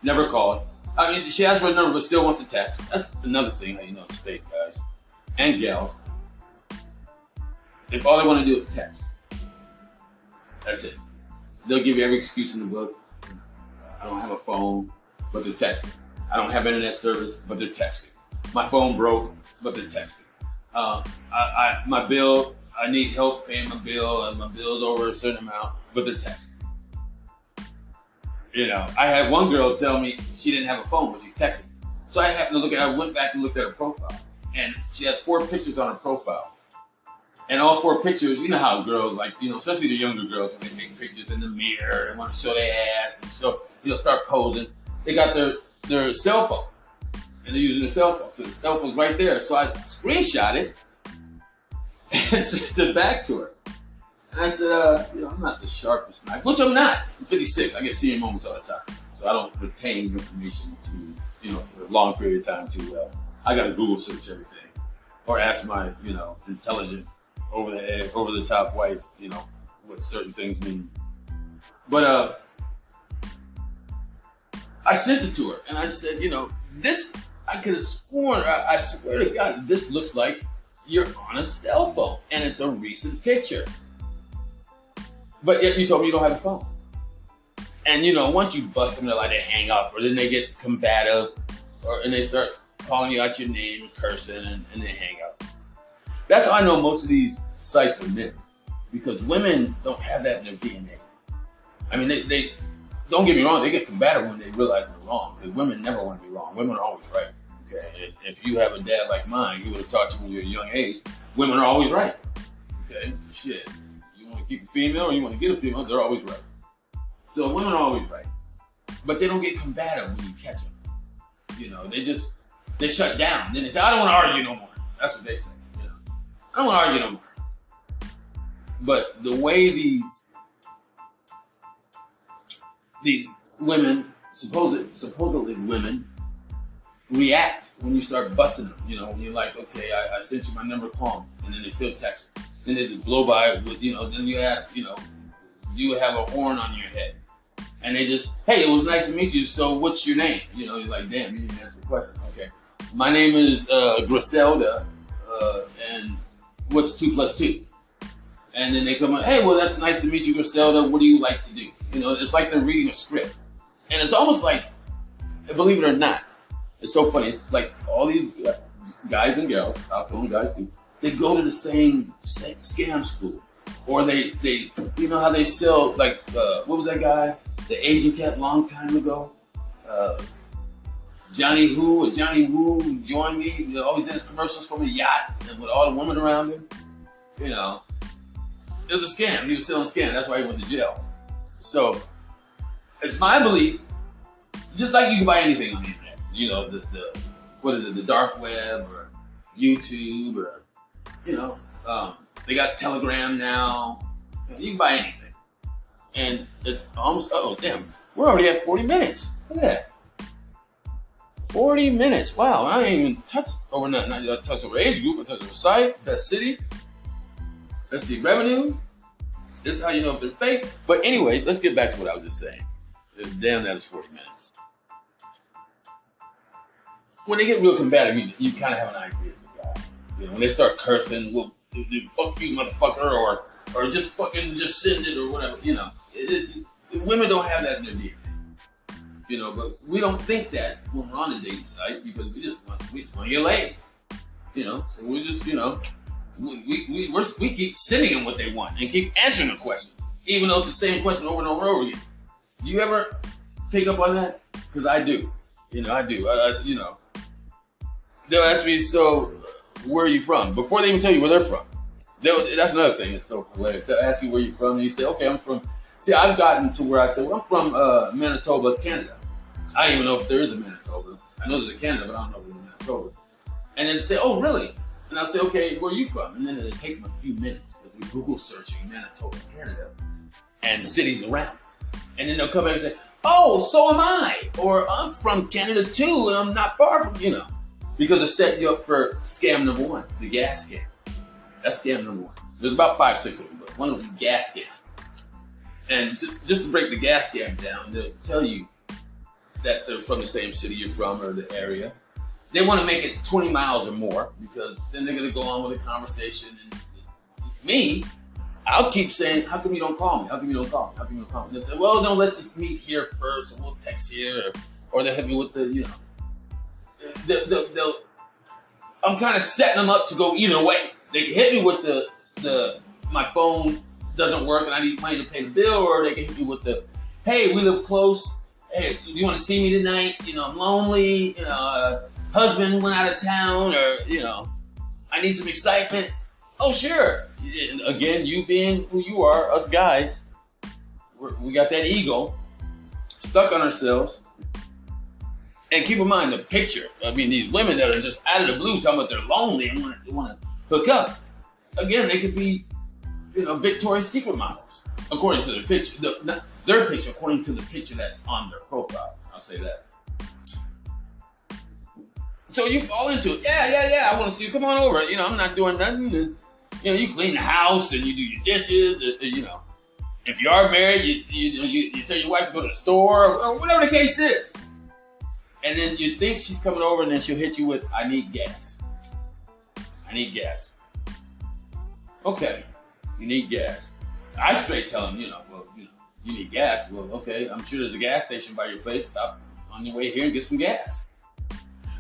Never called. I mean, she asked for a number, but still wants to text. That's another thing that it's fake, guys. And gals. If all they want to do is text, that's it. They'll give you every excuse in the book. I don't have a phone, but they're texting. I don't have internet service, but they're texting. My phone broke, but they're texting. My bill, I need help paying my bill, and my bill's over a certain amount, but they're texting. I had one girl tell me she didn't have a phone, but she's texting. So I went back and looked at her profile, and she had 4 pictures on her profile. And all 4 pictures, how girls like, especially the younger girls, when they take pictures in the mirror and want to show their ass and start posing. They got their cell phone, and they're using their cell phone. So the cell phone's right there. So I screenshot it and sent it back to her. And I said, I'm not the sharpest knife, which I'm not. I'm 56. I get senior moments all the time. So I don't retain information for a long period of time too well. I got to Google search everything, or ask my, intelligent, over the top wife, what certain things mean. But I sent it to her, and I said, this, I could have sworn, I swear to God, this looks like you're on a cell phone, and it's a recent picture. But yet you told me you don't have a phone. And once you bust them, they hang up, or then they get combative, and they start calling you out your name and cursing, and they hang up. That's how I know most of these sites are men, because women don't have that in their DNA. I mean, they don't get me wrong, they get combative when they realize they're wrong, because women never want to be wrong. Women are always right. Okay, if you have a dad like mine, he would have taught you when you were a young age, women are always right. Okay, shit. You want to keep a female or you want to get a female, they're always right. So women are always right, but they don't get combative when you catch them. They shut down. Then they say, I don't want to argue no more. That's what they say. I don't want to argue no more. But the way these women, supposedly women, react when you start busting them. When you're like, okay, I sent you my number, call me, and then they still text. Then they just blow by with, then you ask, do you have a horn on your head? And they just, hey, it was nice to meet you, so what's your name? You're like, damn, you didn't answer the question. Okay. My name is Griselda, and what's 2 + 2? And then they come up, hey, well, that's nice to meet you, Griselda. What do you like to do? It's like they're reading a script. And it's almost like, believe it or not, it's so funny. It's like all these guys and girls, only guys too, they go to the same scam school. Or they how they sell, like, what was that guy? The Asian cat long time ago? Johnny Woo joined me. Always did his commercials from a yacht and with all the women around him. It was a scam. He was selling scam. That's why he went to jail. So it's my belief, just like you can buy anything on the internet. You know, what is it, the dark web or YouTube or, you know, they got Telegram now. You can buy anything. And it's almost, oh damn, we're already at 40 minutes. Look at that. 40 minutes. Wow, I ain't even touched over nothing. I touched over age group, I touched over site, best city. Let's see, revenue. This is how you know if they're fake. But anyways, let's get back to what I was just saying. Damn, that is 40 minutes. When they get real combative, you kind of have an idea as a guy. You know, when they start cursing, well, fuck you, motherfucker, or just fucking just send it or whatever, you know. Women don't have that in their DNA. You know, but we don't think that when we're on the dating site because we just want to get laid. You know, so we just, you know, we keep sending them what they want and keep answering the questions, even though it's the same question over and over and over again. Do you ever pick up on that? Because I do. You know, I do. You know, they'll ask me, so where are you from? Before they even tell you where they're from. That's another thing that's so hilarious. They'll ask you where you're from, and you say, okay, I'm from. See, I've gotten to where I say, well, I'm from Manitoba, Canada. I don't even know if there is a Manitoba. I know there's a Canada, but I don't know if there's a Manitoba. And then they say, oh, really? And I'll say, okay, where are you from? And then it'll take them a few minutes because we're Google searching Manitoba, Canada, and cities around. And then they'll come back and say, oh, so am I. Or I'm from Canada too, and I'm not far from, you know. Because it's setting you up for scam number one, the gas scam. That's scam number one. There's about 5, 6 of them, but one of them is gas scam. And just to break the gas scam down, they'll tell you that they're from the same city you're from or the area. They want to make it 20 miles or more because then they're going to go on with a conversation. And me, I'll keep saying, how come you don't call me? How come you don't call me? How come you don't call me? They'll say, well, no, let's just meet here first and we'll text here. Or they'll hit me with the, you know, I'm kind of setting them up to go either way. They can hit me with the my phone doesn't work and I need money to pay the bill, or they can hit me with the, hey, we live close. Hey, you want to see me tonight? You know, I'm lonely. You know, husband went out of town, or you know, I need some excitement. Oh, sure. Again, you being who you are, us guys, we got that ego stuck on ourselves. And keep in mind the picture. I mean, these women that are just out of the blue talking about they're lonely and they want to hook up. Again, they could be, you know, Victoria's Secret models, according to their picture. Not their picture, according to the picture that's on their profile. I'll say that. So you fall into it. Yeah. I want to see you. Come on over. You know, I'm not doing nothing. You know, you clean the house and you do your dishes. You know, if you are married, you tell your wife to go to the store or whatever the case is. And then you think she's coming over, and then she'll hit you with, I need gas. I need gas. Okay, you need gas. I straight tell them, you know, well, you need gas. Well, okay, I'm sure there's a gas station by your place. Stop on your way here and get some gas.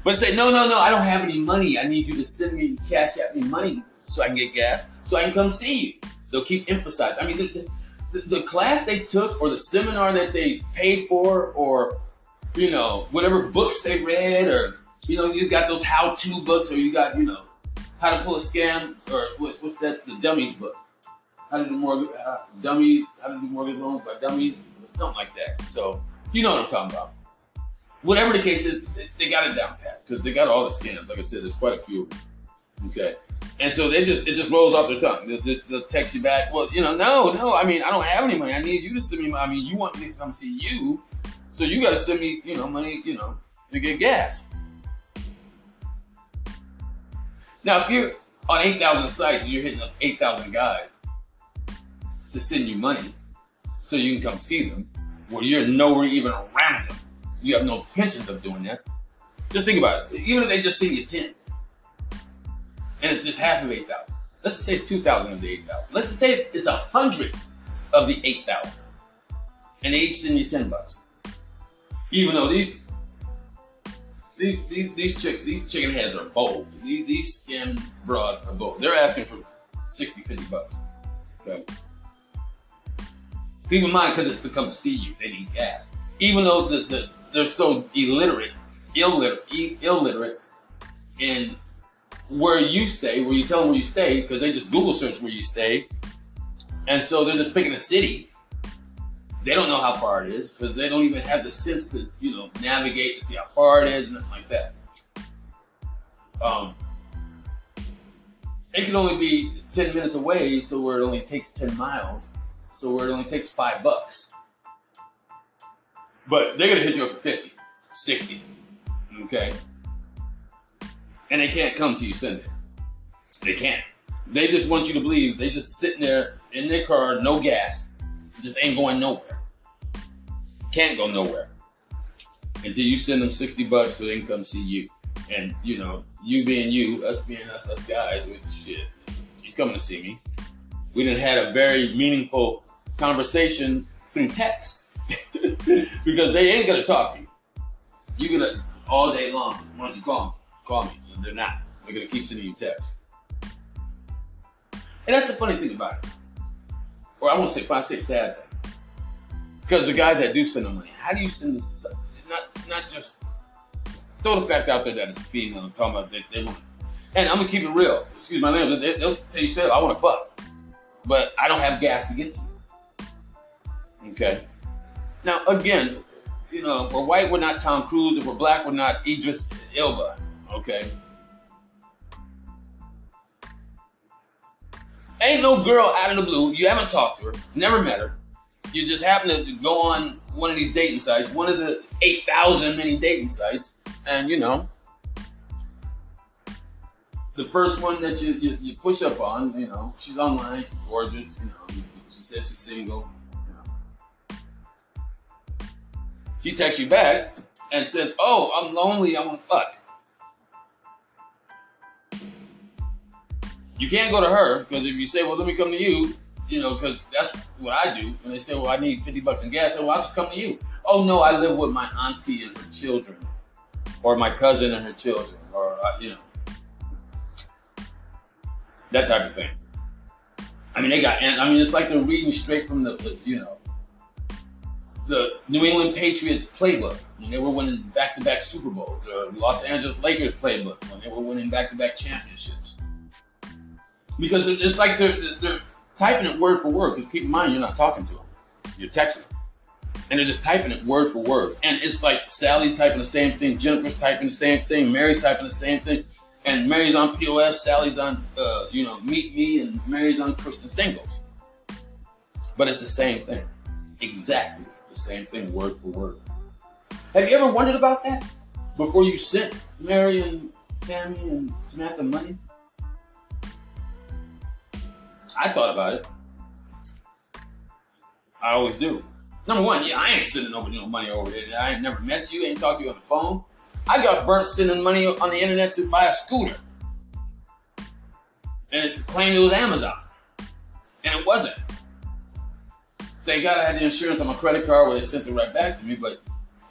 But say, no, I don't have any money. I need you to send me, cash out me money so I can get gas, so I can come see you. They'll keep emphasizing. I mean, the class they took, or the seminar that they paid for, or you know, whatever books they read, or, you know, you got those how-to books, or you got, you know, how to pull a scam, or what's that, the dummies book. How to do mortgage loans by dummies, something like that. So, you know what I'm talking about. Whatever the case is, they got it down pat, because they got all the scams. Like I said, there's quite a few of them. Okay. And so it just rolls off their tongue. They'll text you back, well, you know, no, I mean, I don't have any money. I need you to send me money. I mean, you want me to come see you. So you gotta send me, you know, money, you know, to get gas. Now, if you're on 8,000 sites and you're hitting up 8,000 guys to send you money so you can come see them, well, you're nowhere even around them. You have no intentions of doing that. Just think about it. Even if they just send you 10, and it's just half of 8,000. Let's just say it's 2,000 of the 8,000. Let's just say it's 100 of the 8,000, and they each send you $10. Even though these chicks, these chicken heads are bold. These scam broads are bold. They're asking for $60, $50. Okay. Keep in mind, because it's to come see you, they need gas. Even though they're so illiterate in where you stay, where you tell them where you stay, because they just Google search where you stay, And so they're just picking a city. They don't know how far it is because they don't even have the sense to, navigate to see how far it is, nothing like that. It can only be 10 minutes away, so where it only takes 10 miles, so where it only takes $5. But they're gonna hit you up for 50, 60, okay? And they can't come to you Sunday. They can't. They just want you to believe they just sitting there in their car, no gas, just ain't going nowhere. Can't go nowhere until you send them $60 so they can come see you. And you being you, us being us guys with shit. She's coming to see me. We done had a very meaningful conversation through text because they ain't gonna talk to you. You're gonna all day long. Why don't you call me? Call me. And they're not. They're gonna keep sending you texts. And that's the funny thing about it. Or I say sad thing. Because the guys that do send them money, how do you send this? Not just throw the fact out there that it's a female and talking about they want. And I'm gonna keep it real. Excuse my language. They'll tell you straight, I want to fuck, but I don't have gas to get to you. Okay. Now again, we're white, we're not Tom Cruise. If we're black, we're not Idris Elba. Okay. Ain't no girl out of the blue. You haven't talked to her, never met her. You just happen to go on one of these dating sites, one of the 8,000 many dating sites, and the first one that you push up on, she's online, she's gorgeous, she says she's single, She texts you back and says, "Oh, I'm lonely, I want to fuck." You can't go to her because if you say, "Well, let me come to you," because that's what I do, and they say, "Well, I need $50 in gas," so well, I'll just come to you. "Oh no, I live with my auntie and her children, or my cousin and her children, or that type of thing." I mean, it's like they're reading straight from the New England Patriots playbook when they were winning back-to-back Super Bowls, or Los Angeles Lakers playbook when they were winning back-to-back championships. Because it's like they're typing it word for word. Because keep in mind, you're not talking to them. You're texting them. And they're just typing it word for word. And it's like Sally's typing the same thing, Jennifer's typing the same thing, Mary's typing the same thing. And Mary's on POF, Sally's on, Meet Me, and Mary's on Christian Singles. But it's the same thing. Exactly the same thing, word for word. Have you ever wondered about that? Before you sent Mary and Tammy and Samantha money? I thought about it. I always do. Number one, I ain't sending nobody no money over there. I ain't never met you, ain't talked to you on the phone. I got burnt sending money on the internet to buy a scooter. And it claimed it was Amazon. And it wasn't. Thank God I had the insurance on my credit card where they sent it right back to me, but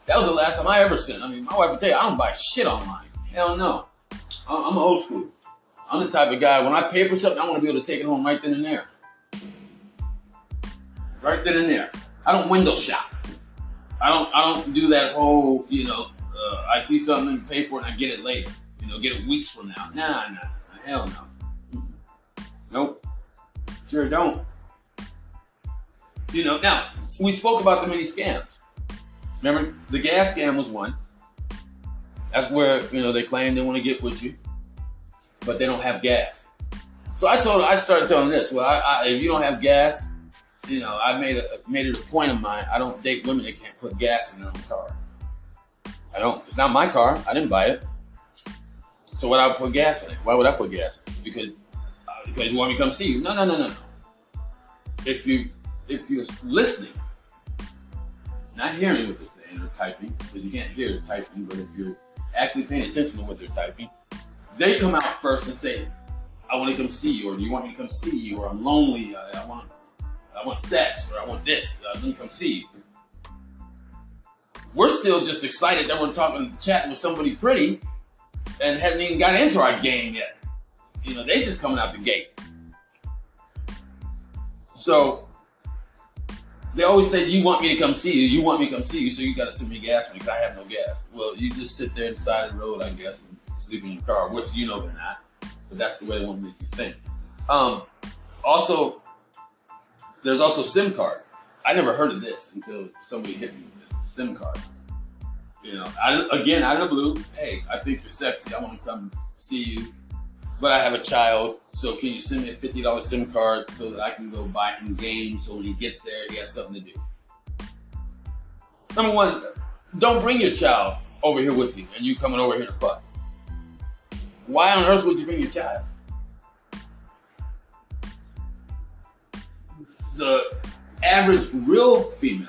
that was the last time I ever sent. I mean, my wife would tell you, I don't buy shit online. Hell no. I'm old school. I'm the type of guy, when I pay for something, I want to be able to take it home right then and there. Right then and there. I don't window shop. I don't do that whole, I see something and pay for it and I get it later. Get it weeks from now. Nah, hell no. Nope. Sure don't. Now, we spoke about the many scams. Remember, the gas scam was one. That's where, they claim they want to get with you, but they don't have gas. So I started telling this, well, if you don't have gas, I made it a point of mine. I don't date women that can't put gas in their own car. I don't. It's not my car. I didn't buy it. So why would I put gas in it? Why would I put gas in it? Because you want me to come see you. No. If you're listening, not hearing what they're saying or typing, because you can't hear the typing, but if you're actually paying attention to what they're typing, they come out first and say, "I want to come see you," or "Do you want me to come see you?" or "I'm lonely. I want sex," or "I want this. Let me come see you." We're still just excited that we're chatting with somebody pretty, and haven't even got into our game yet. They just coming out the gate. So they always say, "You want me to come see you? You want me to come see you? So you got to send me gas money because I have no gas." Well, you just sit there on the side of the road, I guess, and sleep in your car, which they're not. But that's the way they want to make you think. Also, There's also SIM card. I never heard of this until somebody hit me with this SIM card. You know, again, out of the blue, hey, I think you're sexy. I want to come see you, but I have a child, so can you send me a $50 SIM card so that I can go buy him games so when he gets there, he has something to do? Number one, don't bring your child over here with you and you coming over here to fuck. Why on earth would you bring your child? The average real female,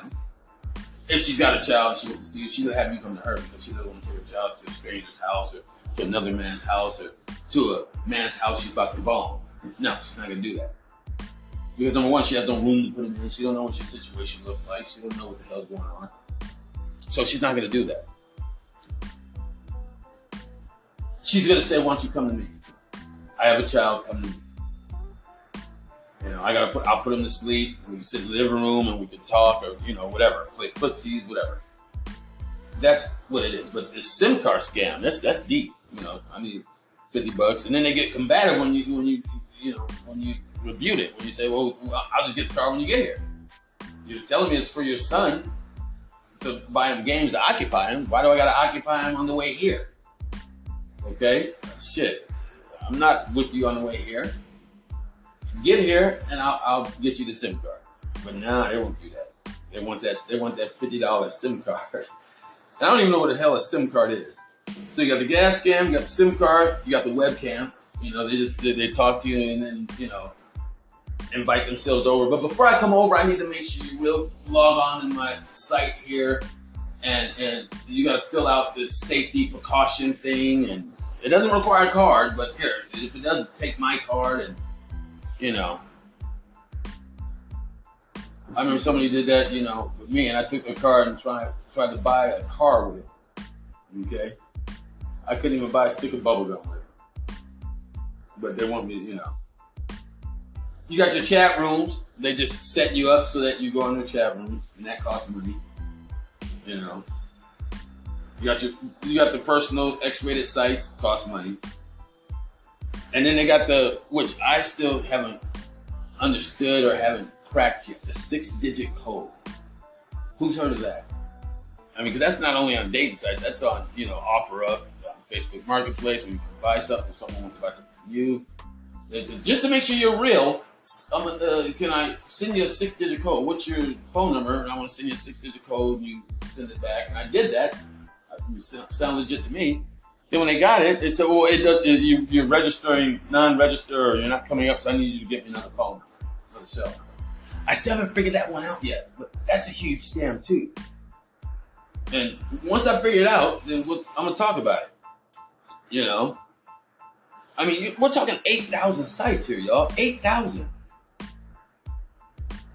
if she's got a child, she wants to see you, she'll have you come to her because she doesn't want to take her child to a stranger's house or to another man's house or to a man's house she's about to bone. No, she's not going to do that. Because number one, she has no room to put him in. She don't know what your situation looks like. She don't know what the hell's going on. So she's not going to do that. She's going to say, why don't you come to me? I have a child, come to me. You know, I'll put him to sleep. We can sit in the living room and we can talk or, you know, whatever. Play footsies, whatever. That's what it is. But this SIM card scam, that's deep. You know, I mean, $50. And then they get combative when you rebuke it. When you say, well, I'll just get the car when you get here. You're just telling me it's for your son to buy him games to occupy him. Why do I got to occupy him on the way here? Okay? Shit. I'm not with you on the way here. Get here and I'll get you the SIM card. But nah, they won't do that. They want that $50 SIM card. I don't even know what the hell a SIM card is. So you got the gas scam, you got the SIM card, you got the webcam. You know, they talk to you and then, you know, invite themselves over. But before I come over, I need to make sure you will log on to my site here and you got to fill out this safety precaution thing. And it doesn't require a card, but here, if it doesn't, take my card and, you know. I remember somebody did that, you know, with me, and I took their card and tried to buy a car with it. Okay? I couldn't even buy a stick of bubble gum with it. But they want me, you know. You got your chat rooms. They just set you up so that you go in their chat rooms, and that costs money. You know. You got the personal X-rated sites, cost money. And then they got which I still haven't understood or haven't cracked yet, the 6-digit code. Who's heard of that? I mean, because that's not only on dating sites, that's on, you know, OfferUp, on Facebook Marketplace, when you can buy something, someone wants to buy something from you. Just to make sure you're real, can I send you a 6-digit code? What's your phone number? And I want to send you a 6-digit code, and you send it back. And I did that. It sounded legit to me. Then when they got it, they said, well, you're registering, non-register, or you're not coming up, so I need you to get me another phone number, another cell number. I still haven't figured that one out yet, but that's a huge scam too. And once I figure it out, then I'm going to talk about it. You know? I mean, we're talking 8,000 sites here, y'all. 8,000.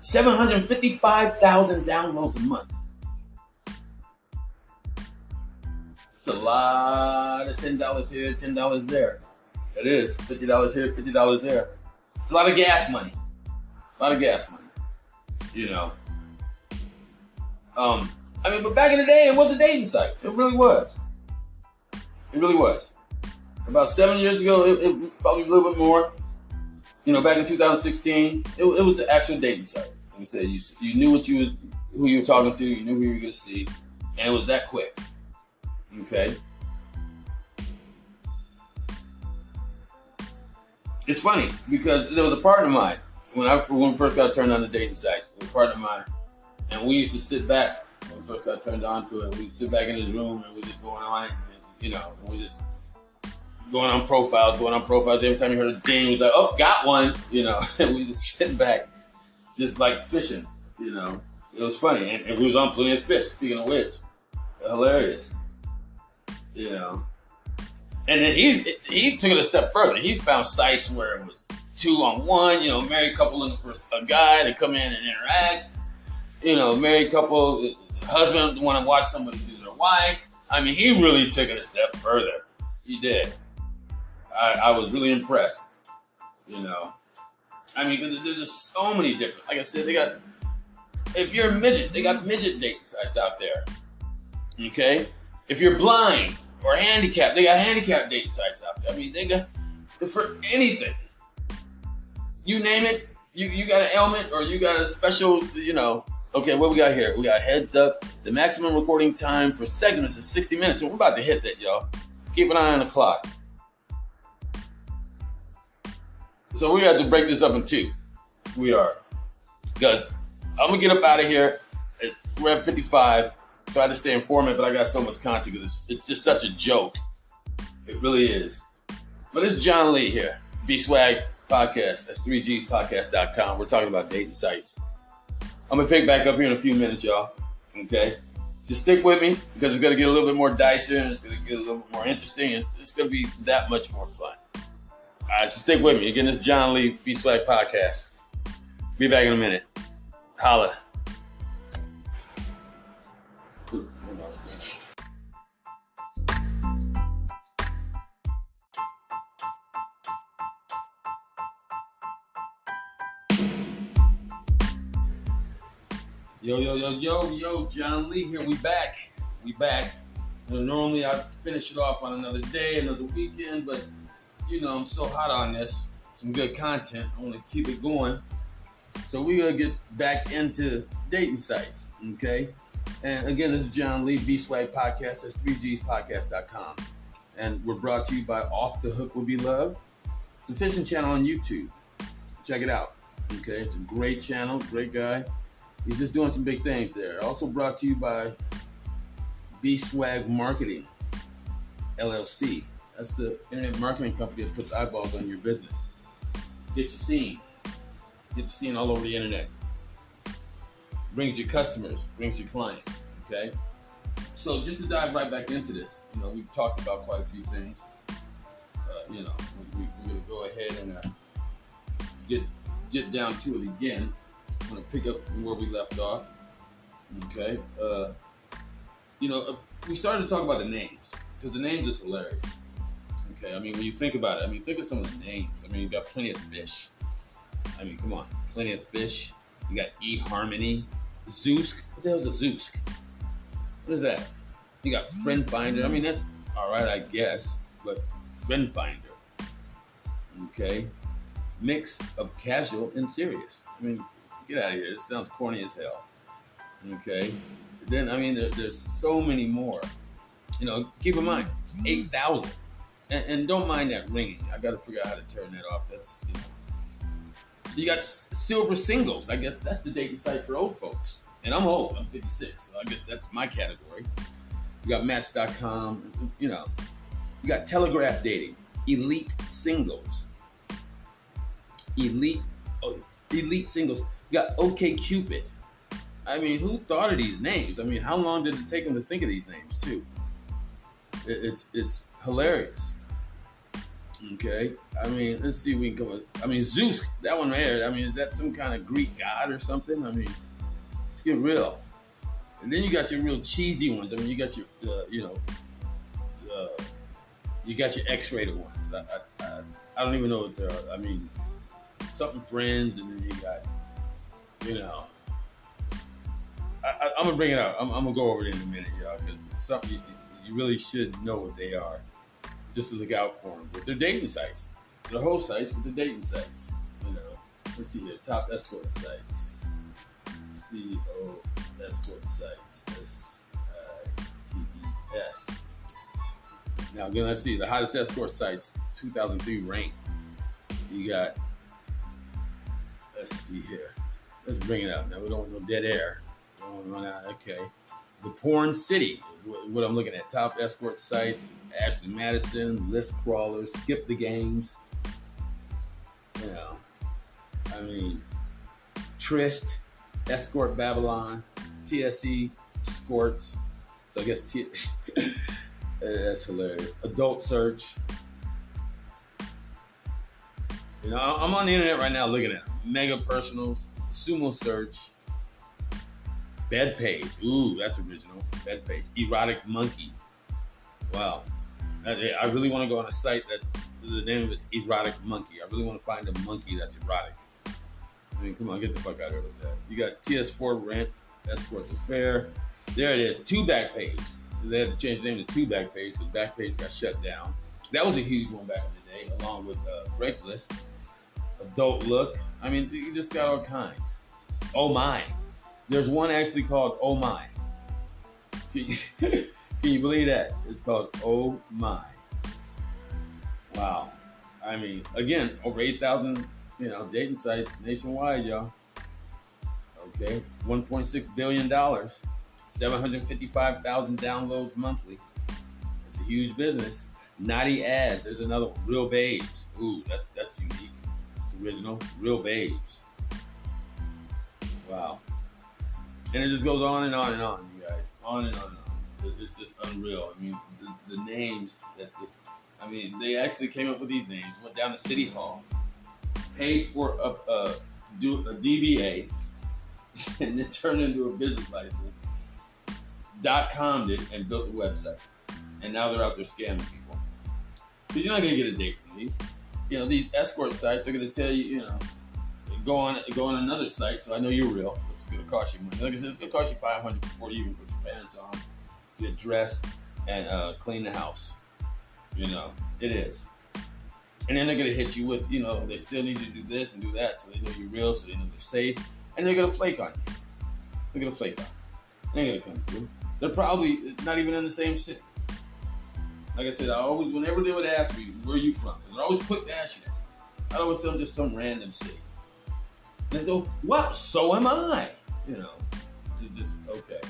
755,000 downloads a month. It's a lot of $10 here, $10 there. It is. $50 here, $50 there. It's a lot of gas money. A lot of gas money. You know. I mean, but back in the day, it was a dating site. It really was. It really was. About 7 years ago, it probably a little bit more. You know, back in 2016, it was the actual dating site. Like I said, you knew who you were talking to, you knew who you were going to see, and it was that quick. Okay. It's funny because there was a partner of mine when we first got turned on to dating sites. There was a partner of mine, and we used to sit back when we first got turned on to it. We'd sit back in his room and we just going on it, and, you know, and we just going on profiles. Every time you heard a ding, it was like, oh, got one, you know. And we just sitting back, just like fishing, you know. It was funny, and we was on Plenty of Fish. Speaking of which, hilarious. You know, and then he took it a step further. He found sites where it was 2-on-1. You know, married couple looking for a guy to come in and interact. You know, married couple, husband want to watch somebody do their wife. I mean, he really took it a step further. He did. I was really impressed. You know, I mean, there's just so many different. Like I said, if you're a midget, they got midget dating sites out there. Okay, if you're blind or handicapped, they got handicapped dating sites out there. I mean, they got for anything. You name it, you got an ailment or you got a special, okay, what we got here? We got heads up. The maximum recording time for segments is 60 minutes. So we're about to hit that, y'all. Keep an eye on the clock. So we have to break this up in two. We are. Because I'm going to get up out of here. We're at 55. Try to stay informative, but I got so much content because it's just such a joke. It really is. But it's John Lee here. B-Swag Podcast. That's 3gspodcast.com. We're talking about dating sites. I'm going to pick back up here in a few minutes, y'all. Okay? Just stick with me because it's going to get a little bit more dicier and it's going to get a little bit more interesting. It's going to be that much more fun. All right, so stick with me. Again, this is John Lee, B-Swag Podcast. Be back in a minute. Holla. Yo, John Lee here. We back. Normally I finish it off on another day, another weekend, but I'm so hot on this. Some good content. I want to keep it going. So we're going to get back into dating sites, okay? And again, this is John Lee, B-Swag Podcast. That's 3gspodcast.com. And we're brought to you by Off the Hook Would Be Love. It's a fishing channel on YouTube. Check it out, okay? It's a great channel, great guy. He's just doing some big things there. Also brought to you by B-Swag Marketing, LLC. That's the internet marketing company that puts eyeballs on your business. Get you seen. Get you seen all over the internet. Brings you customers, brings you clients, okay? So just to dive right back into this, we've talked about quite a few things. We're going to go ahead and get down to it again. I'm going to pick up from where we left off, okay? We started to talk about the names, because the names is hilarious, okay? I mean, when you think about it, think of some of the names. You got Plenty of Fish. Come on, Plenty of Fish. You got eHarmony, Zeusk. What the hell is a Zeusk? What is that? You got Friend Finder. That's all right, I guess, but Friend Finder, okay? Mix of casual and serious. Get out of here. It sounds corny as hell. Okay? Then, there's so many more. Keep in mind, 8,000. And don't mind that ringing. I got to figure out how to turn that off. That's, You got silver singles. I guess that's the dating site for old folks. And I'm old. I'm 56. So I guess that's my category. You got Match.com. You got Telegraph Dating. Elite Singles. Elite Singles. You got OkCupid. Who thought of these names? How long did it take them to think of these names, too? It's hilarious. Okay? Let's see if we can come up. Zeus, that one there, is that some kind of Greek god or something? Let's get real. And then you got your real cheesy ones. You got your, you got your X-rated ones. I don't even know what they are. Something Friends, and then you got, I'm gonna bring it out. I'm gonna go over it in a minute, y'all, because something you really should know what they are, just to look out for them. But they're dating sites. They're whole sites, but they're dating sites. Let's see here. Top escort sites. CO escort sites. STES. Now again, let's see the hottest escort sites. 2003 ranked. You got. Let's see here. Let's bring it up. Now we don't want no dead air. We don't want to run out. Okay. The Porn City is what I'm looking at. Top escort sites. Ashley Madison, List Crawlers, Skip the Games. Trist, Escort Babylon, TSE, Escorts. So I guess that's hilarious. Adult Search. I'm on the internet right now looking at Mega Personals, Sumo Search, Bed Page. Ooh, that's original. Bed Page. Erotic Monkey. Wow. That's it. I really want to go on a site that's the name of it's Erotic Monkey. I really want to find a monkey that's erotic. Come on, get the fuck out of here with that. You got TS4 Rent, Escorts Affair. There it is. Two Backpage. They had to change the name to Two Backpage because Backpage got shut down. That was a huge one back in the day, along with Craigslist. adult look. I mean, you just got all kinds. Oh my. There's one actually called Oh My. Can you, can you believe that? It's called Oh My. Wow. I mean, again, over 8,000, dating sites nationwide, y'all. Okay. $1.6 billion. 755,000 downloads monthly. It's a huge business. Naughty Ads. There's another one. Real Babes. Ooh, that's unique. It's original. Real Babes. Wow. And it just goes on and on and on, you guys. On and on and on. It's just unreal. I mean, the names they actually came up with these names. Went down to City Hall, paid for a DBA, and then turned into a business license. .com did and built the website, and now they're out there scamming people. Because you're not gonna get a date from these. These escort sites are gonna tell you, go on another site, so I know you're real. It's gonna cost you money. Like I said, it's gonna cost you $500 before you even put your pants on, get dressed, and clean the house. It is. And then they're gonna hit you with, they still need you to do this and do that, so they know you're real, so they know they're safe, and they're gonna flake on you. They're gonna flake on you. They ain't gonna come through. They're probably not even in the same city. Like I said, whenever they would ask me, where are you from? They're always quick to ask you that. I'd always tell them just some random city. And they go, what? So am I. Just okay.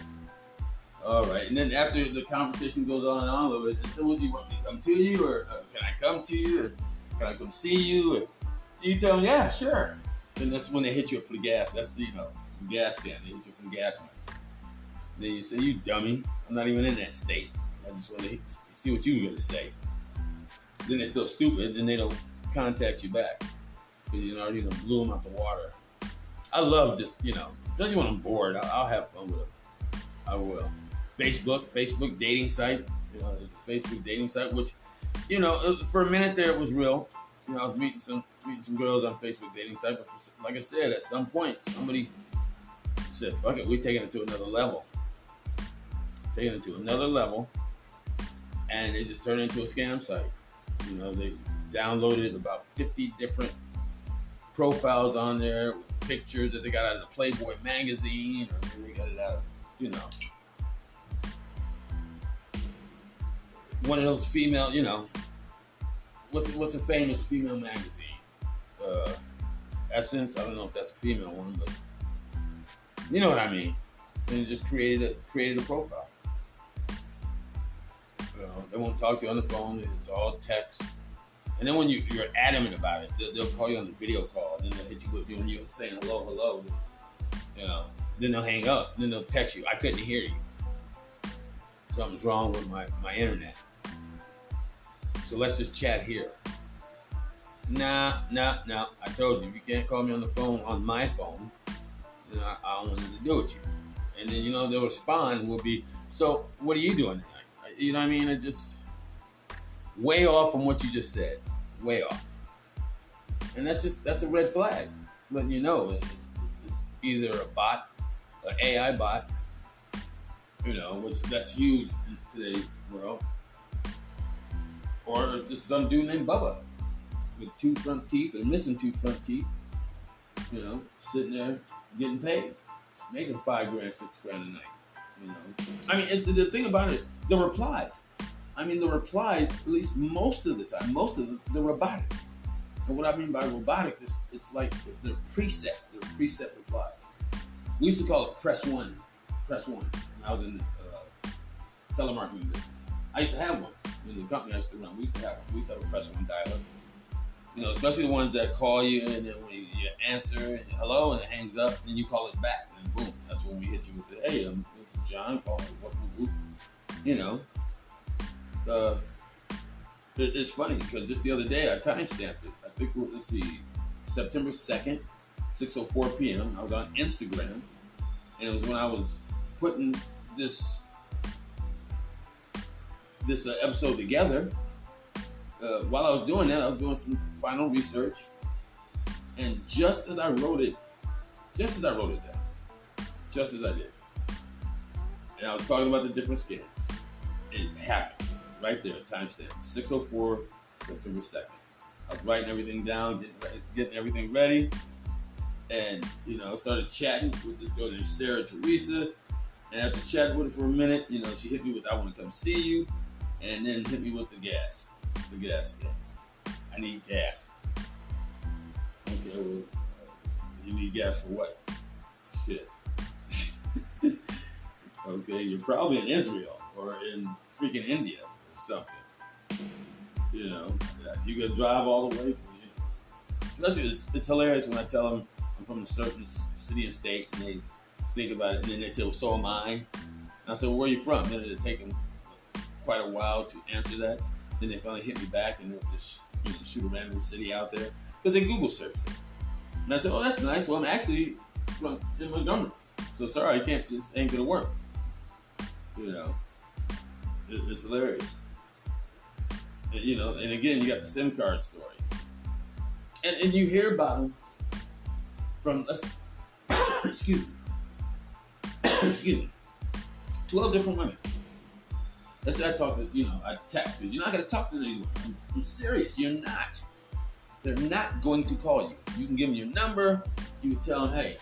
All right. And then after the conversation goes on and on a little bit, so what do you want me to come to you? Or can I come to you? Or can I come see you? Or you tell them, yeah, sure. And that's when they hit you up for the gas. That's the gas stand. They hit you for the gas money. Then you say, you dummy, I'm not even in that state. I just want to see what you're going to say. Then they feel stupid, and they don't contact you back. Because you already blew them out the water. I love just, especially when I'm bored, I'll have fun with it. I will. Facebook dating site. There's a Facebook dating site, which, for a minute there it was real. I was meeting some girls on Facebook dating site, but like I said, at some point, somebody said, fuck it, we're taking it to another level. And it just turned into a scam site. They downloaded about 50 different profiles on there with pictures that they got out of the Playboy magazine, or maybe they got it out of, one of those female, what's a famous female magazine? Essence. I don't know if that's a female one, but you know what I mean. And it just created a profile. They won't talk to you on the phone. It's all text. And then when you're adamant about it, they'll call you on the video call. And then they'll hit you with when you're saying hello. Then they'll hang up. Then they'll text you. I couldn't hear you. Something's wrong with my internet. So let's just chat here. Nah. I told you, if you can't call me on the phone, on my phone, then I don't want nothing to do with you. And then, they'll respond and will be, so what are you doing tonight? You know what I mean? It just way off from what you just said. Way off. And that's a red flag. Letting you know it's either a bot, an AI bot, which that's used in today's world, or it's just some dude named Bubba with 2 front teeth or missing 2 front teeth, sitting there getting paid, making $5,000, $6,000 a night. I mean, the thing about it, the replies. At least most of the time, they're robotic. And what I mean by robotic is, it's like they're preset replies. We used to call it press one. When I was in the telemarketing business, I used to have one in the company I used to run. We used to have one. We used to have a press one dialer. Especially the ones that call you, and then when you answer, and hello, and it hangs up, and you call it back, and boom, that's when we hit you with the, hey, this is John calling. It's funny because just the other day I timestamped it. I think let's see, September 2nd, 6:04 p.m. I was on Instagram, and it was when I was putting this episode together. While I was doing that, I was doing some final research, and just as I wrote it down, just as I did, and I was talking about the different scams, it happened right there, timestamp 6:04, September 2nd. I was writing everything down, getting everything ready, and started chatting with this girl named Sarah Teresa. And after chatting with her for a minute, she hit me with, "I want to come see you," and then hit me with the gas again. I need gas. Okay, well, you need gas for what? Shit. Okay, you're probably in Israel or in freaking India or something. You could drive all the way from. Especially, it's hilarious when I tell them I'm from a certain city and state, and they think about it, and then they say, "Well, so am I." And I said, "Well, where are you from?" Then it took them quite a while to answer that. Then they finally hit me back, and they'll just shoot a random city out there because they Google searched it. And I said, "Oh, that's nice. Well, I'm actually from in Montgomery, so sorry, I can't. This ain't gonna work." It's hilarious. And again, you got the SIM card story, and you hear about them from excuse me, 12 different women. Let's say I talk to, I text you. You're not gonna talk to anyone. I'm serious. You're not. They're not going to call you. You can give them your number. You can tell them, "Hey,"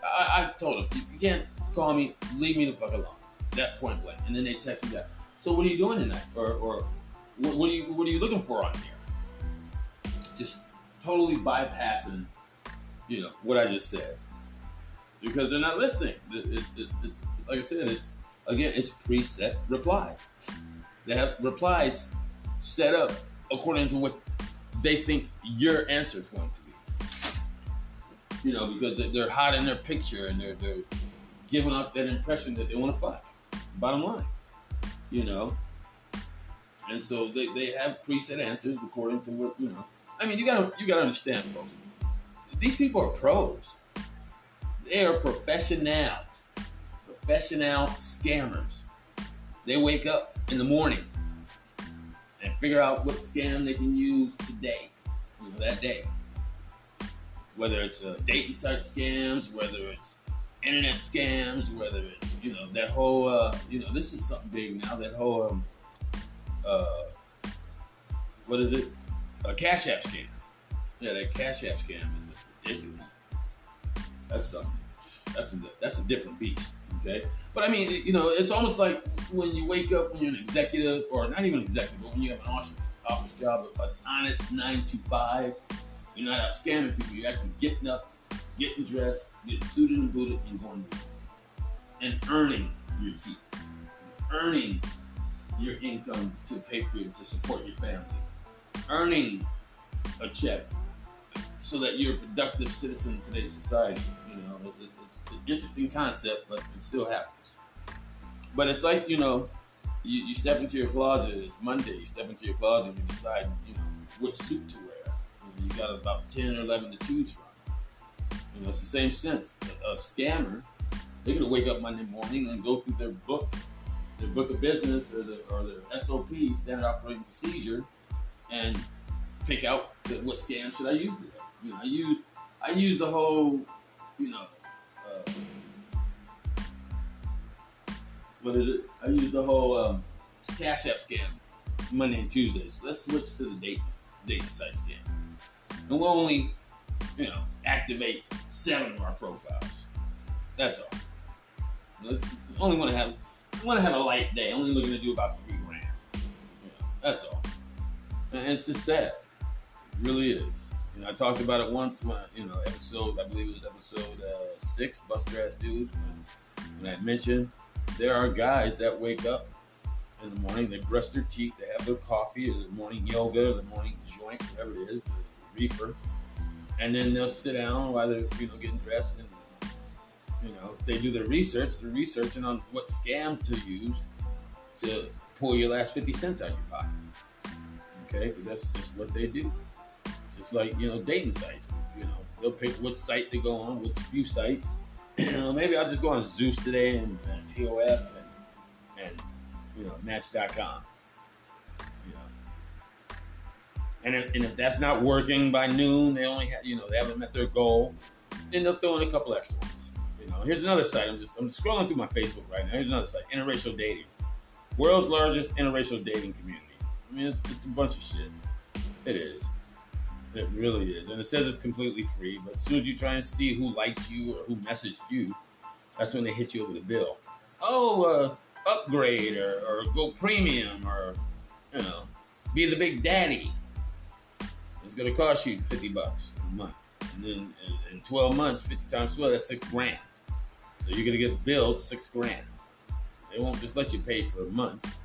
I told them, "You can't call me. Leave me the fuck alone." That point blank. And then they text me back. "So what are you doing tonight?" Or what are you looking for on here? Just totally bypassing, what I just said, because they're not listening. It's like I said. It's preset replies. They have replies set up according to what they think your answer is going to be. Because they're hot in their picture and they're giving up that impression that they want to fuck. Bottom line, and so they have preset answers according to what I mean, you gotta understand, folks. These people are pros. They are professional scammers. They wake up in the morning and figure out what scam they can use today, that day. Whether it's dating site scams, whether it's internet scams, whether it's that whole this is something big now. That whole what is it? A Cash App scam. Yeah, that Cash App scam is just ridiculous. That's something. That's a different beast. Okay, but I mean, it's almost like when you wake up when you're an executive, or not even executive, but when you have an office job, an honest 9 to 5. You're not out scamming people. You're actually getting up, getting dressed, getting suited and booted, and going to work. And earning your keep, earning your income to pay for you, to support your family, earning a check so that you're a productive citizen in today's society. It's an interesting concept, but it still happens. But it's like, you step into your closet, it's Monday, you step into your closet and you decide, which suit to wear. You got about 10 or 11 to choose from. It's the same sense. A scammer, they're going to wake up Monday morning and go through their book of business or their SOP, standard operating procedure, and pick out what scam should I use today. I use the whole, what is it? I use the whole Cash App scam Monday and Tuesdays. So let's switch to the dating site scam. And we'll only, activate 7 of our profiles. That's all. Only want to have a light day. Only looking to do about $3,000. That's all. And it's just sad. It really is. I talked about it once when, episode, I believe it was episode 6, Buster Ass Dudes, when I mentioned there are guys that wake up in the morning, they brush their teeth, they have their coffee, or their morning yoga, or their morning joint, whatever it is, the reefer, and then they'll sit down while they're, getting dressed, and, they do their research, they're researching on what scam to use to pull your last 50 cents out of your pocket. Okay, because that's just what they do. Just like, dating sites. They'll pick what site to go on, which few sites. Maybe I'll just go on Zeus today and POF and Match.com. And if that's not working by noon, they only have, they haven't met their goal, then they'll throw in a couple extra ones. Here's another site. I'm scrolling through my Facebook right now. Here's another site, interracial dating. World's largest interracial dating community. I mean, it's a bunch of shit. It is. It really is. And it says it's completely free, but as soon as you try and see who liked you or who messaged you, that's when they hit you over the bill. Oh, upgrade or go premium or, be the big daddy. It's going to cost you $50 a month. And then in 12 months, 50 times 12, that's $6,000. So you're going to get billed $6,000. They won't just let you pay for a month.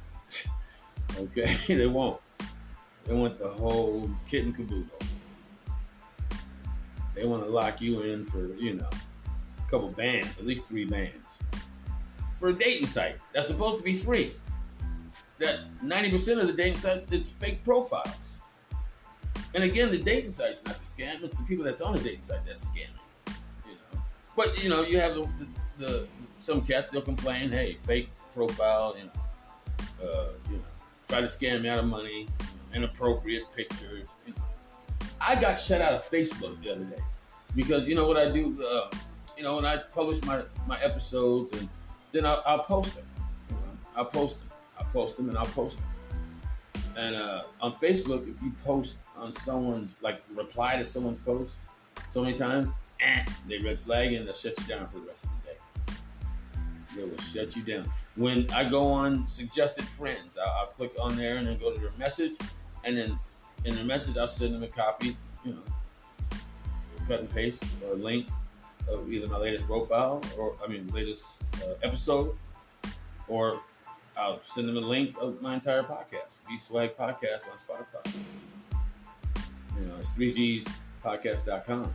Okay? They won't. They want the whole kit and caboodle. They want to lock you in for, a couple bands, at least 3 bands. For a dating site that's supposed to be free. That 90% of the dating sites is fake profiles. And again, the dating site's not the scam. It's the people that's on the dating site that's scamming. But you have the some cats, they'll complain, hey, fake profile, try to scam me out of money, inappropriate pictures. I got shut out of Facebook the other day because you know what I do. When I publish my episodes, and then I'll post them. I'll post them, and I'll post them. And on Facebook, if you post on someone's, reply to someone's post so many times, they red flag and they'll shut you down for the rest of the day. They will shut you down. When I go on suggested friends, I'll click on there and then go to their message, and then in their message, I'll send them a copy, cut and paste or a link of either my latest profile latest episode, or I'll send them a link of my entire podcast, B-Swag Podcast on Spotify. It's 3gspodcast.com.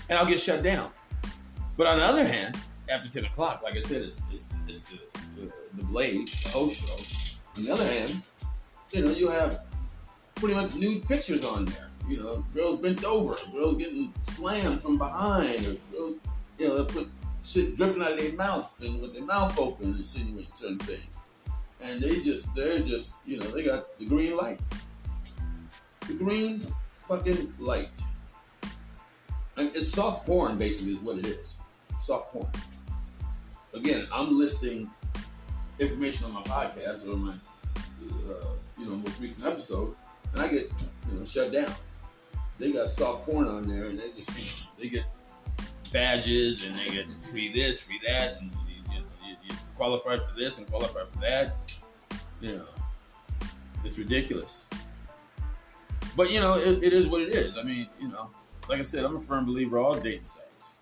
And I'll get shut down. But on the other hand, after 10 o'clock, like I said, it's the Blade, the host show. On the other hand, you have pretty much nude pictures on there. Girls bent over, girls getting slammed from behind, or girls, they'll put shit dripping out of their mouth and with their mouth open, insinuate certain things. And they're just, they got the green light. The green fucking light. And it's soft porn, basically, is what it is. Soft porn. Again, I'm listing information on my podcast or my, most recent episode, and I get, shut down. They got soft porn on there, and they just, they get badges, and they get free this, free that, and you qualified for this and qualified for that. It's ridiculous. But it is what it is. I mean, like I said, I'm a firm believer all dating sites.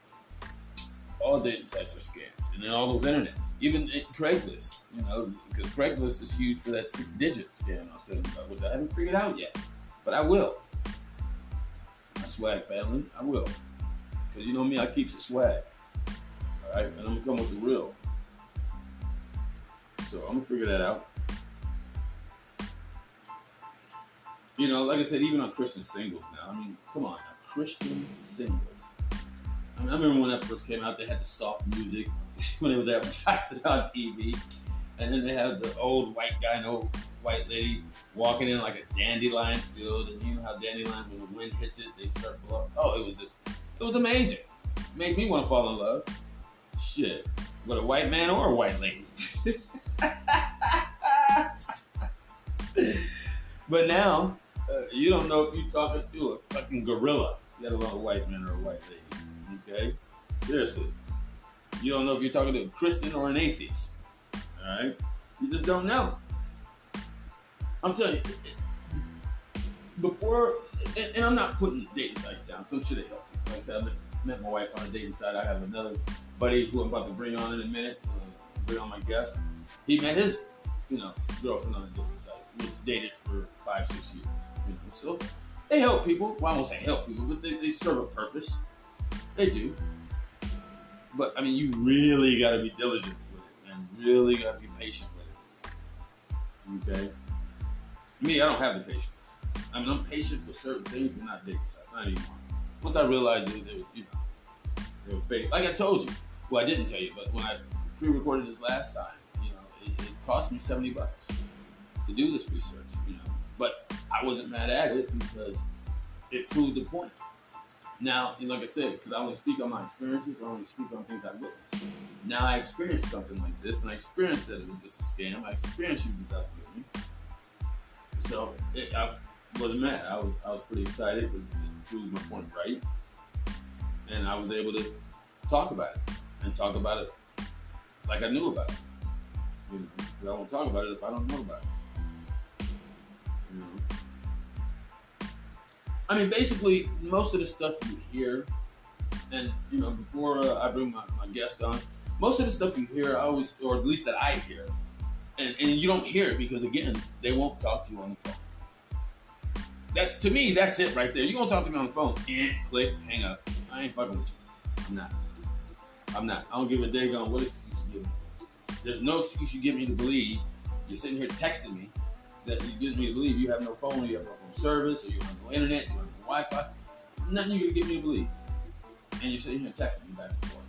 All dating sites are scams, and then all those internets, even Craigslist. Because Craigslist is huge for that 6-digit scam I was telling you about, which I haven't figured out yet, but I will. My swag family, I will. Because me, I keeps it swag. Alright? And I'm going to come with the real. So I'm going to figure that out. Like I said, even on Christian singles now. I mean, come on now. Christian singles. I remember when that first came out, they had the soft music when it was advertised on TV. And then they had the old white guy and old white lady walking in like a dandelion field. And you know how dandelions, when the wind hits it, they start blowing. Oh, it was amazing. Made me want to fall in love. Shit. With a white man or a white lady. But now, you don't know if you're talking to a fucking gorilla, let alone a white man or a white lady. Okay? Seriously. You don't know if you're talking to a Christian or an atheist. Alright? You just don't know. I'm telling you, before, and I'm not putting dating sites down, so I'm sure they help you. Like I said, I met my wife on a dating site. I have another buddy who I'm about to bring on in a minute, bring on my guest. He met his, girlfriend on a dating site, which dated for 5-6 years. So they help people. Well, I won't say help people, but they serve a purpose. They do. But I mean, you really got to be diligent with it, and really got to be patient with it. Okay. Me, I don't have the patience. I mean, I'm patient with certain things, but not dating sites. Not anymore. Once I realized that they were fake. Like I told you. Well, I didn't tell you, but when I pre-recorded this last time, it cost me $70 to do this research. But I wasn't mad at it because it proved the point. Now, like I said, because I only speak on my experiences, I only speak on things I witnessed. Now I experienced something like this, and I experienced that it was just a scam. I experienced you was out to get me. So wasn't mad. I was pretty excited to prove my point right, and I was able to talk about it and talk about it like I knew about it. You know, 'cause I won't talk about it if I don't know about it. You know, I mean, basically, most of the stuff you hear, and you know, before I bring my guest on, most of the stuff you hear, I always, or at least that I hear, and you don't hear it because again, they won't talk to you on the phone. That to me, that's it right there. You gonna talk to me on the phone? Click, hang up. I ain't fucking with you. I'm not. I don't give a daggone what excuse you give me. There's no excuse you give me to believe you're sitting here texting me that you give me to believe you have no phone, you have no phone service, or you have no internet, you have no Wi-Fi. Nothing you can get me to believe. And you're sitting here texting me back and forth.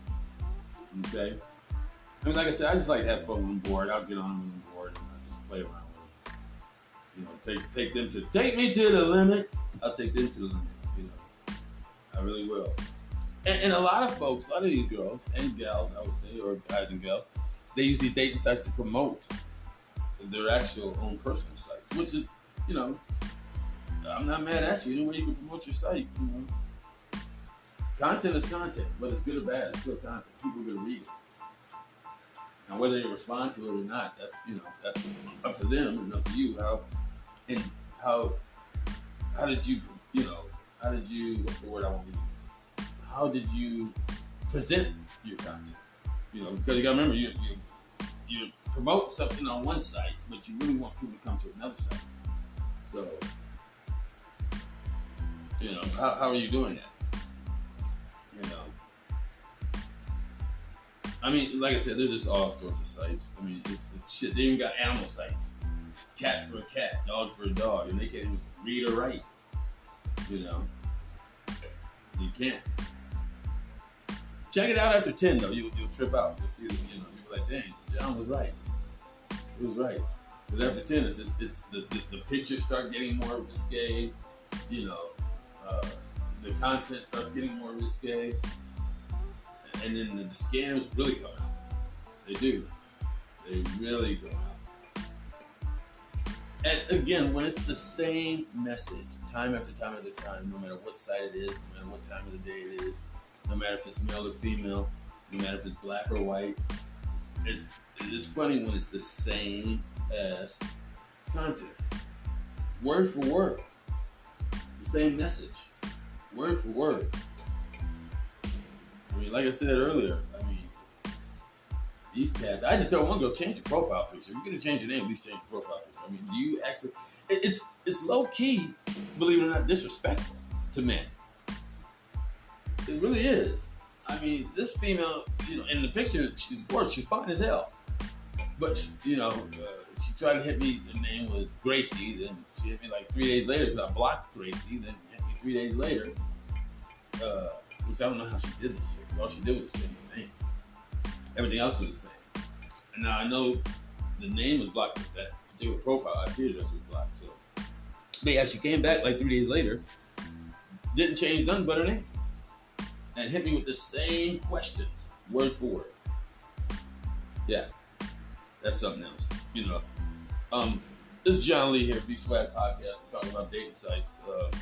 Okay? I mean, like I said, I just like to have fun on board. I'll get on board and I just play around with it. You know, take me to the limit. I'll take them to the limit. You know, I really will. And a lot of folks, a lot of these girls and gals, I would say, or guys and gals, they use these dating sites to promote their actual own personal sites, which is, you know, I'm not mad at you. Any way you can promote your site, you know. Content is content, whether it's good or bad, it's still content. People are going to read it. Now, whether they respond to it or not, that's, you know, that's up to them and up to you. How did you, you know, what's the word I want to use? How did you present your content? You know, because you got to remember, you promote something on one site, but you really want people to come to another site. So, you know, how are you doing that? You know, I mean, like I said, there's just all sorts of sites. I mean, it's shit. They even got animal sites. Cat for a cat, dog for a dog, and they can't even read or write. You know, you can't. Check it out after 10, though. You'll trip out. You'll see, you know, you'll be like, dang, John was right. He was right. But after 10, it's the pictures start getting more risque. You know, the content starts getting more risque. And then the scams really come out. They do. They really come out. And again, when it's the same message, time after time after time, no matter what side it is, no matter what time of the day it is, no matter if it's male or female, no matter if it's black or white, it's funny when it's the same as content. Word for word. The same message. Word for word. I mean, like I said earlier, I mean, these cats, I just tell one girl, change your profile picture. If you're going to change your name, at least change your profile picture. I mean, do you actually, it's low key, believe it or not, disrespectful to men. It really is. I mean, this female, you know, in the picture, she's gorgeous. She's fine as hell. But, you know, she tried to hit me. The name was Gracie. Then she hit me like 3 days later because I blocked Gracie. Then hit me 3 days later, which I don't know how she did this shit. All she did was change the name. Everything else was the same. And now I know the name was blocked, but that particular profile IP address was blocked. So, but yeah, she came back like 3 days later, didn't change nothing but her name, and hit me with the same questions, word for word. Yeah, that's something else. You know, this is John Lee here, B-Swag Podcast. We're talking about dating sites.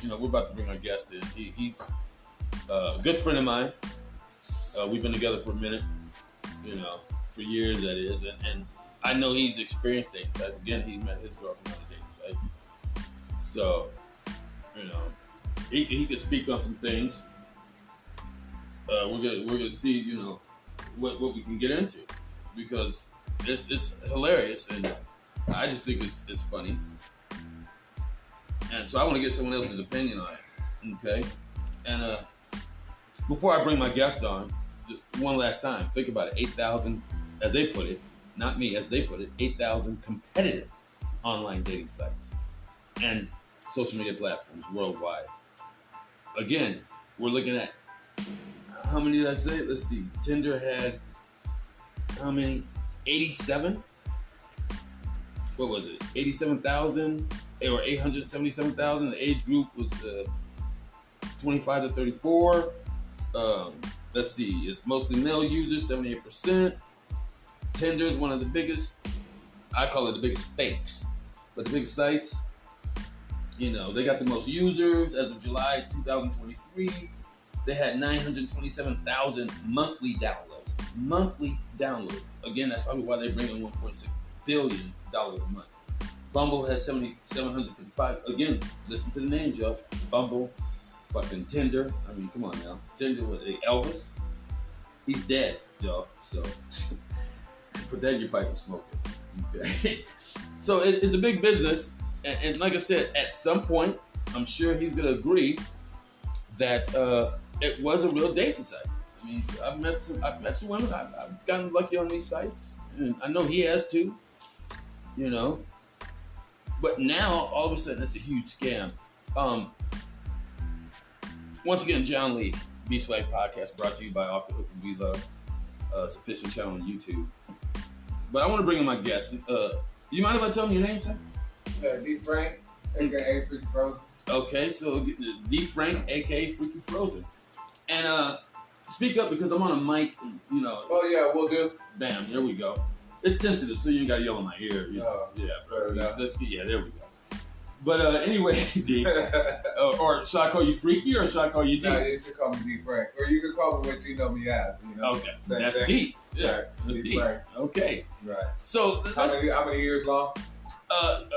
You know, we're about to bring our guest in. He's a good friend of mine. We've been together for a minute, you know, for years that is, and I know he's experienced dating sites. Again, he met his girlfriend on a dating site. So, you know, he could speak on some things. We're gonna see, you know, what we can get into, because it's hilarious and I just think it's funny, and so I want to get someone else's opinion on it. Okay, and before I bring my guest on, just one last time, think about it: 8,000, as they put it, not me, as they put it, 8,000 competitive online dating sites and social media platforms worldwide. Again, we're looking at, how many did I say? Let's see. Tinder had how many? 87? What was it? 87,000 or 877,000. The age group was 25 to 34. Let's see. It's mostly male users, 78%. Tinder is one of the biggest, I call it the biggest fakes, but the biggest sites. You know, they got the most users as of July 2023. They had 927,000 monthly downloads. Monthly downloads. Again, that's probably why they bring in $1.6 billion a month. Bumble has 755. Again, listen to the names, y'all. Bumble, fucking Tinder. I mean, come on now. Tinder with Elvis. He's dead, y'all. So put that in your pipe and smoke it. Okay. So it's a big business, and like I said, at some point, I'm sure he's gonna agree that it was a real dating site. I mean, I've met some women. I've gotten lucky on these sites, and I know he has too. You know, but now all of a sudden it's a huge scam. Once again, John Lee, B-Swag Podcast, brought to you by Off the Hook and We Love. It's official channel on YouTube. But I want to bring in my guest. You mind if I tell them your name, sir? D Frank, aka Freaky Frozen. Okay, so D Frank, aka Freaky Frozen. And speak up because I'm on a mic, and, you know. Oh yeah, we'll do. Bam, there we go. It's sensitive, so you ain't got to yell in my ear. You know? Yeah, there we go. But anyway, D, or should I call you Freaky or should I call you D? No, you should call me D Frank, or you can call me what you know me as. You know. Okay, Same that's thing. D. Yeah, Right. that's D D. Frank. Okay, Right. so How many years long?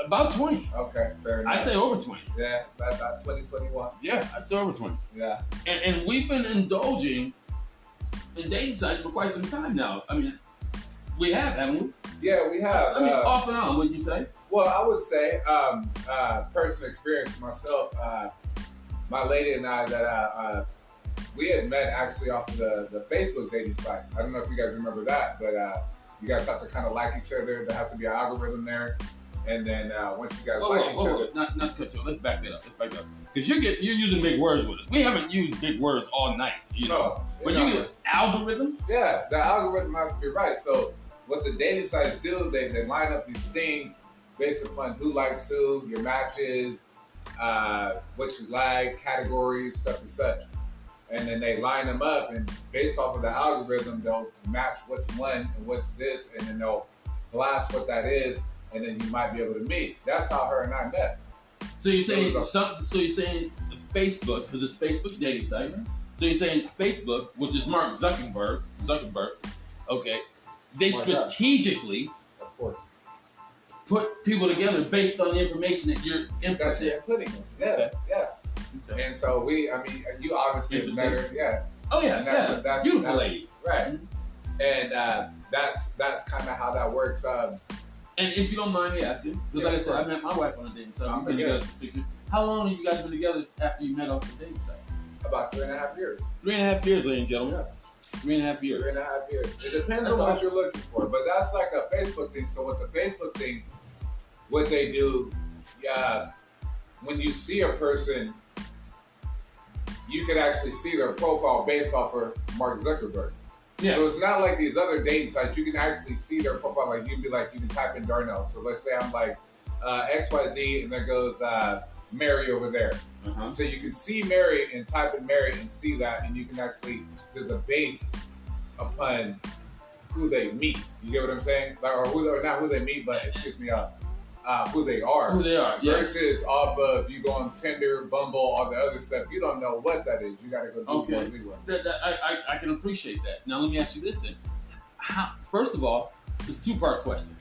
about 20. Okay, fair enough. I'd say over 20. Yeah, about 2021. Yeah, I'd say over 20. Yeah. And we've been indulging in dating sites for quite some time now. I mean, we have, haven't we? Yeah, we have. I mean, off and on, wouldn't you say? Well, I would say, personal experience myself, my lady and I, that we had met actually off of the Facebook dating site. I don't know if you guys remember that, but you guys have to kind of like each other. There has to be an algorithm there. And then once you guys like each other. Not to cut you off. Let's back that up. Because you're using big words with us. We haven't used big words all night. You know? When you use algorithm? Yeah, the algorithm has to be right. So what the dating sites do, they line up these things based upon who likes who, your matches, what you like, categories, stuff and such. And then they line them up, and based off of the algorithm, they'll match what's one and what's this, and then they'll blast what that is, and then you might be able to meet. That's how her and I met. So you're saying Facebook, because it's Facebook dating site. So you're saying Facebook, which is Mark Zuckerberg, okay, they strategically, of course, put people together based on the information that you're inputting them. Yes, yes. Okay. And so you obviously have met her, yeah. Oh yeah, that's beautiful lady, right? Mm-hmm. And that's kind of how that works. And if you don't mind me asking, because like I said, I met my wife on a dating site. We've been together for 6 years. How long have you guys been together after you met off the dating site? About 3.5 years. 3.5 years, ladies and gentlemen. Yeah. 3.5 years. 3.5 years. It depends on what you're looking for, but that's like a Facebook thing. So with the Facebook thing, what they do, when you see a person, you can actually see their profile based off of Mark Zuckerberg. Yeah. So it's not like these other dating sites. You can actually see their profile. Like you can type in Darnell. So let's say I'm like XYZ, and there goes Mary over there. Uh-huh. So you can see Mary and type in Mary and see that, and you can actually, there's a base upon who they meet. You get what I'm saying? Like, or not who they meet, but excuse me, who they are. Who they are, yeah. Versus off of, you go on Tinder, Bumble, all the other stuff. You don't know what that is. You got to go do it. I can appreciate that. Now let me ask you this then. First of all, it's a two-part question.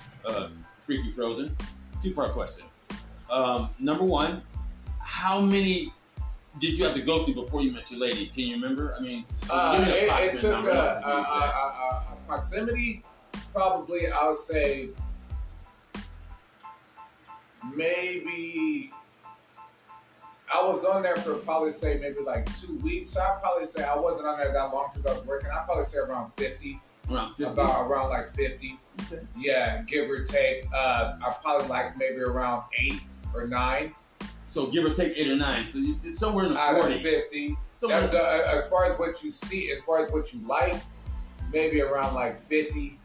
Freaky Frozen, two-part question. Number one, how many did you have to go through before you met your lady? Can you remember? I mean, it took proximity, probably, I would say, maybe, I was on there for probably say maybe like 2 weeks. So I'd probably say I wasn't on there that long because I was working. I'd probably say around 50. Around like 50. Okay. Yeah, give or take. I probably like maybe around 8 or 9. So give or take 8 or 9. So somewhere in the 40s. Out of 50. As far as what you see, as far as what you like, maybe around like 50.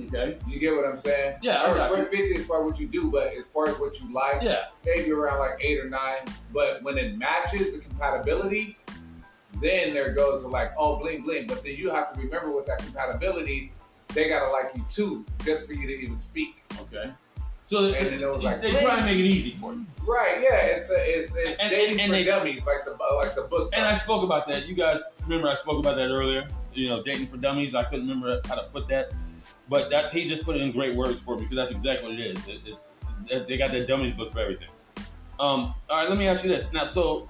Okay. You get what I'm saying? Yeah, I got you. 50 as far as what you do, but as far as what you like, maybe around like 8 or 9. But when it matches the compatibility, then there goes to like, oh, bling, bling. But then you have to remember with that compatibility, they got to like you too, just for you to even speak. Okay. So and then it was like they try and make it easy for you. Right, yeah, it's dating and for they- dummies, like the books. And I spoke about that. You guys remember I spoke about that earlier. You know, dating for dummies. I couldn't remember how to put that, but that he just put it in great words for me because that's exactly what it is. They got that dummies book for everything. All right, let me ask you this now. So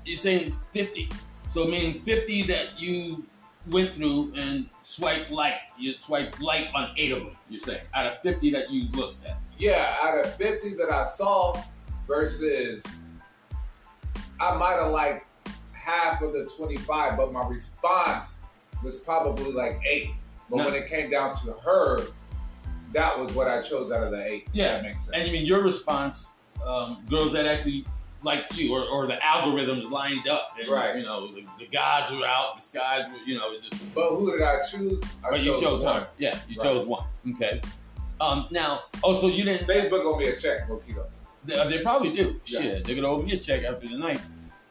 you're saying 50. So meaning 50 that you went through and swiped like. You swiped like on 8 of them. You're saying out of 50 that you looked at. Yeah, out of 50 that I saw versus I might have liked half of the 25, but my response was probably like 8. But No. when it came down to her, that was what I chose out of the 8. Yeah, If that makes sense. and you mean your response, girls that actually liked you, or the algorithms lined up, and, Right. You know, the gods were out, the skies were, you know, it's just. But who did I choose? But you chose one. her. Yeah, you Right. chose one. Okay. Now, so you didn't. Facebook owe me a check, Mokito. They probably do. Yeah. Shit, they're gonna owe me a check after the night.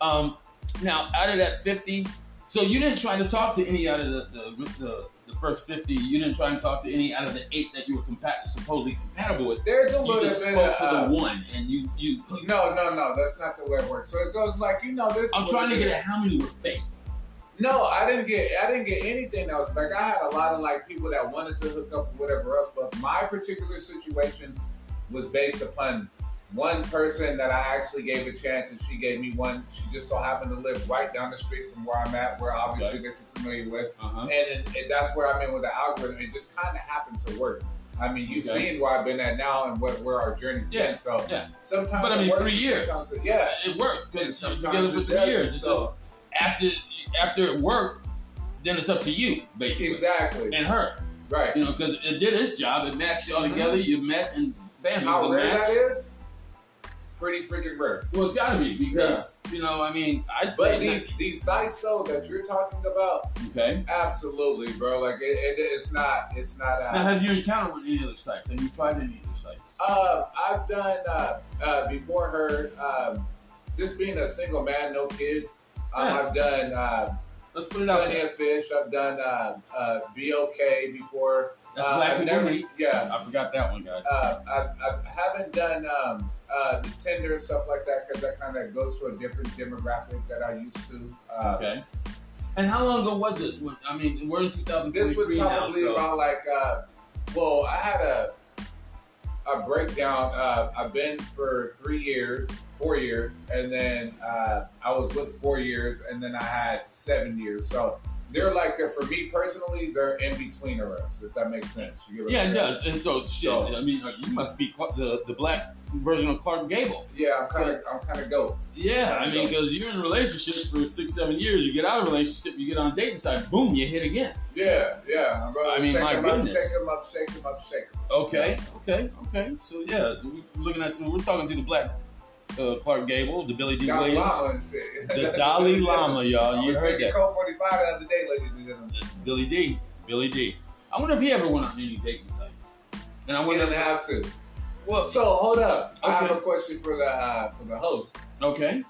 Now, out of that 50, so you didn't try to talk to any out of the first 50. You didn't try and talk to any out of the 8 that you were supposedly compatible with. There's a You little just bit spoke of to the one, and you. No, that's not the way it works. So it goes like, there's. I'm trying to get at how many were fake. No, I didn't get anything that was fake. I had a lot of like people that wanted to hook up or whatever else, but my particular situation was based upon one person that I actually gave a chance, and she gave me one. She just so happened to live right down the street from where I'm at, where obviously that you're familiar with, and that's where I'm in with the algorithm. It just kind of happened to work. I mean, you've seen where I've been at now and where our journey's been. So sometimes, but I mean, it works, 3 years. It worked because you're together for 3 years. It's just after it worked, then it's up to you, basically. Exactly. And her. Right. You know, because it did its job. It matched y'all together. You met, and bam, How it was a rare match. that is? Pretty freaking rare. Well, it's got to be because, you know, I mean, I'd But say... these sites, though, that you're talking about, Okay. absolutely, bro. Like, it's not... Now, have you encountered with any other sites? Have you tried any other sites? I've done, before her, just being a single man, no kids, I've done Let's put it out Plenty there. of Fish. I've done BOK before. That's Black I've People never, Meet. yeah. I forgot that one, guys. I haven't done the Tinder and stuff like that because that kind of goes to a different demographic that I used to. Okay. And how long ago was this? I mean, we're in 2023 This was probably now, so. about like, well, I had a breakdown. I've been for 4 years, and then I was with 4 years, and then I had 7 years. So they're like, for me personally, they're in between of us, if that makes sense. You get what Yeah, I'm it saying? does. And so, shit, I mean, you must be the black version of Clark Gable. Yeah, I'm kind of dope. Yeah, I mean, because you're in a relationship for 6-7 years, you get out of a relationship, you get on a dating site, boom, you hit again. Yeah. I mean, my goodness. Shake them up, shake them up, shake them. Okay. So yeah, we're talking to the black Clark Gable, the Billy D. Dalai Williams, Lama and shit. the Dalai Lama, y'all. You heard that? Code 45 the other day, ladies and gentlemen. Billy D. I wonder if he ever went on any dating sites. And I We wonder didn't have to. Well, So hold up. I have Okay. a question for the host. okay.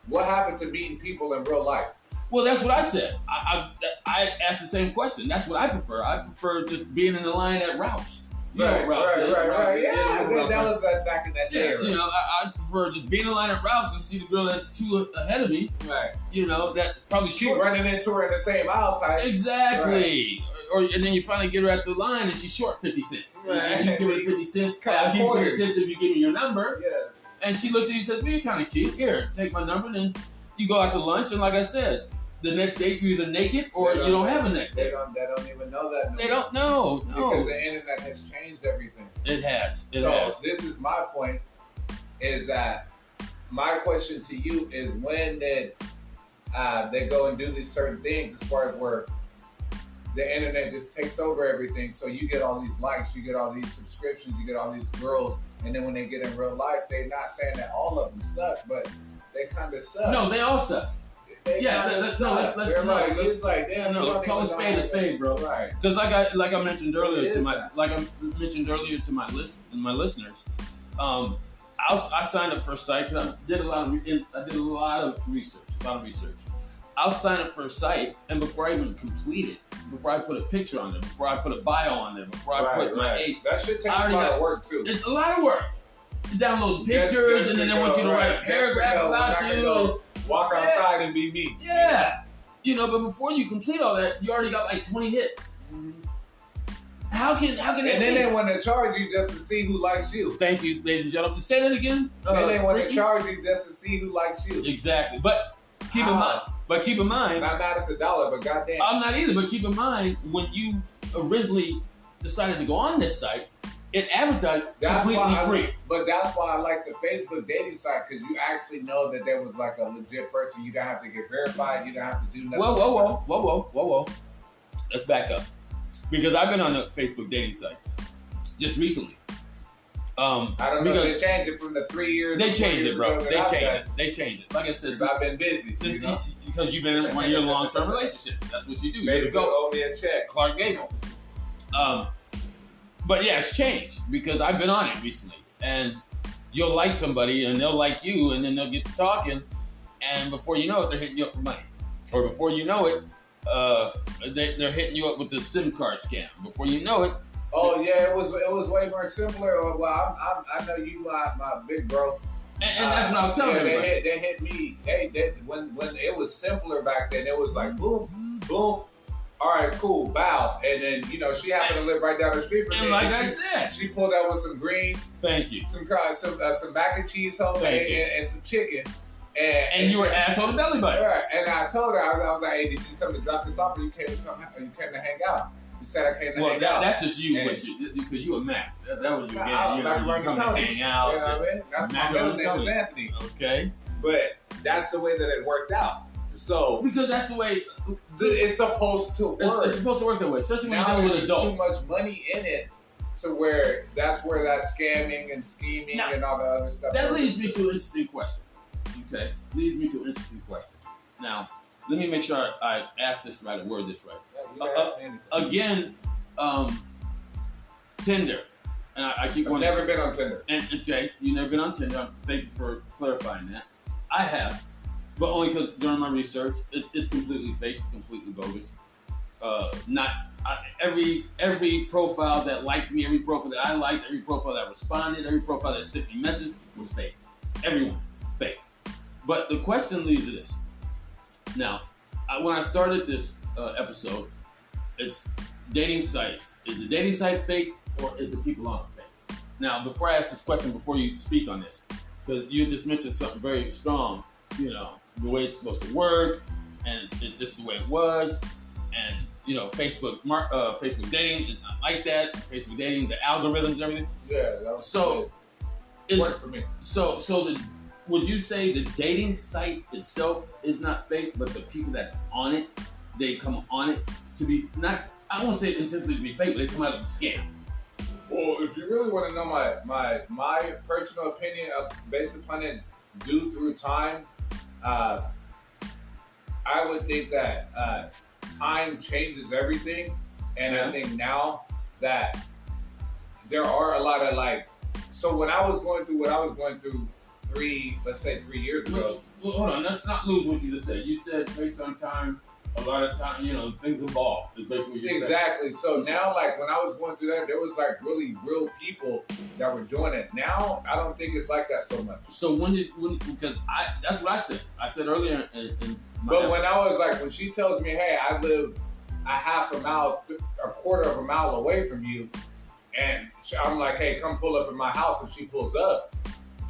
What happened to meeting people in real life? Well, that's what I said. I asked the same question. That's what I prefer. I prefer just being in the line at Ralph's. You know what Ralph's is, Ralph's. Yeah, You know what that Ralph's was back in that day. Yeah, you know, I prefer just being in line at Ralph's and see the girl that's 2 ahead of me. Right. You know, that probably She short. running into her in the same aisle type. Exactly. And then you finally get her at the line and she's short 50 cents. Right. And you give her 50 cents. Couple I'll give you 50 quarters. cents if you give me your number. Yeah. And she looks at you and says, well, you're kind of cute. Here, take my number. And then you go out to lunch. And like I said, the next date you're either naked or you don't have a next They date. don't even know that. No They don't know. Because No. the internet has changed everything. It has. It So has. this is my point, is that my question to you is when did they go and do these certain things as far as where the internet just takes over everything, so you get all these likes, you get all these subscriptions, you get all these girls, and then when they get in real life, they're not saying that all of them suck, but they kind of suck. No, they all suck. They Yeah, kinda let's suck. no, They're no, like, let's- it's like, damn, no, you don't call a even spade know a spade, bro. Right. Because like I mentioned earlier It to is my that. like I mentioned earlier to my listeners, I signed up for a site because I did a lot of research. I'll sign up for a site, and before I even complete it, before I put a picture on there, before I put a bio on there, before I put my age, That shit takes I a already lot got- of work too. it's a lot of work. download pictures, and then they want you to write a paragraph about you. Walk outside and be me. Yeah. You know, but before you complete all that, you already got like 20 hits. How can that And then they want to charge you just to see who likes you. Thank you, ladies and gentlemen. Say that again. Then they want to Ricky? charge you just to see who likes you. Exactly. But keep in mind. But keep in mind. Not at the dollar, but goddamn. I'm not either. But keep in mind when you originally decided to go on this site, it advertised completely free. But that's why I like the Facebook dating site, because you actually know that there was like a legit person. You don't have to get verified. You don't have to do nothing. Whoa. Let's back up. Because I've been on the Facebook dating site just recently. I don't know. They changed it from the 3 years. They changed it, bro. They changed it. Like I said, I've been busy. Because you've been in one of your long-term relationships. That's what you do. Maybe go owe me a check. Clark Gable. But yeah, it's changed because I've been on it recently. And you'll like somebody and they'll like you, and then they'll get to talking, and before you know it, they're hitting you up for money. Or before you know it, they're hitting you up with the SIM card scam. Before you know it. Oh yeah, it was way more simpler. Well, I know you, my big bro. And that's what I was telling you. They hit me. When it was simpler back then, it was like boom, boom. All right, cool, bow. And then, she happened to live right down the street from me. And like I said, she pulled out with some greens. Thank you. Some mac and cheese homemade and some chicken. And you were asshole to belly button. Right. And I told her, I was like, hey, did you come to drop this off, or you came to hang out? You said I came to hang out. That's just you, because you a Mac. That was your game. You come to hang out. You know what I mean? That's my middle name is Anthony. Okay. But that's the way that it worked out. So because that's the way it's supposed to work. It's supposed to work that way, especially when now you're dealing with adults. Too much money in it to where that's where that scamming and scheming and all the other stuff. That leads me to an interesting question. Okay, leads me to an interesting question. Now, let me make sure I ask this right and word this right. Again, Tinder, and I keep wanting. I've never been on Tinder. And okay, you've never been on Tinder. Thank you for clarifying that. I have. But only because during my research, it's completely fake, it's completely bogus. Every profile that liked me, every profile that I liked, every profile that responded, every profile that sent me messages was fake. Everyone, fake. But the question leads to this. Now, when I started this episode, it's dating sites. Is the dating site fake, or is the people on it fake? Now, before I ask this question, before you speak on this, because you just mentioned something very strong, the way it's supposed to work, and this is the way it was, and Facebook dating is not like that. Facebook dating, the algorithms and everything. Yeah, that was worked for me. So would you say the dating site itself is not fake, but the people that's on it, they come on it to be not? I won't say intentionally to be fake, but they come out of the scam. Well, if you really want to know my personal opinion based upon it due through time. I would think that time changes everything, and I think now that there are a lot of so when I was going through what I was going through 3 years ago. Well, hold on, let's not lose what you just said. You said based on time, a lot of time, things evolve. Is basically what you said. Exactly. So now, when I was going through that, there was really real people that were doing it. Now, I don't think it's like that so much. So because that's what I said. I said earlier But when I was when she tells me, hey, I live a quarter of a mile away from you, and I'm like, hey, come pull up at my house, and she pulls up.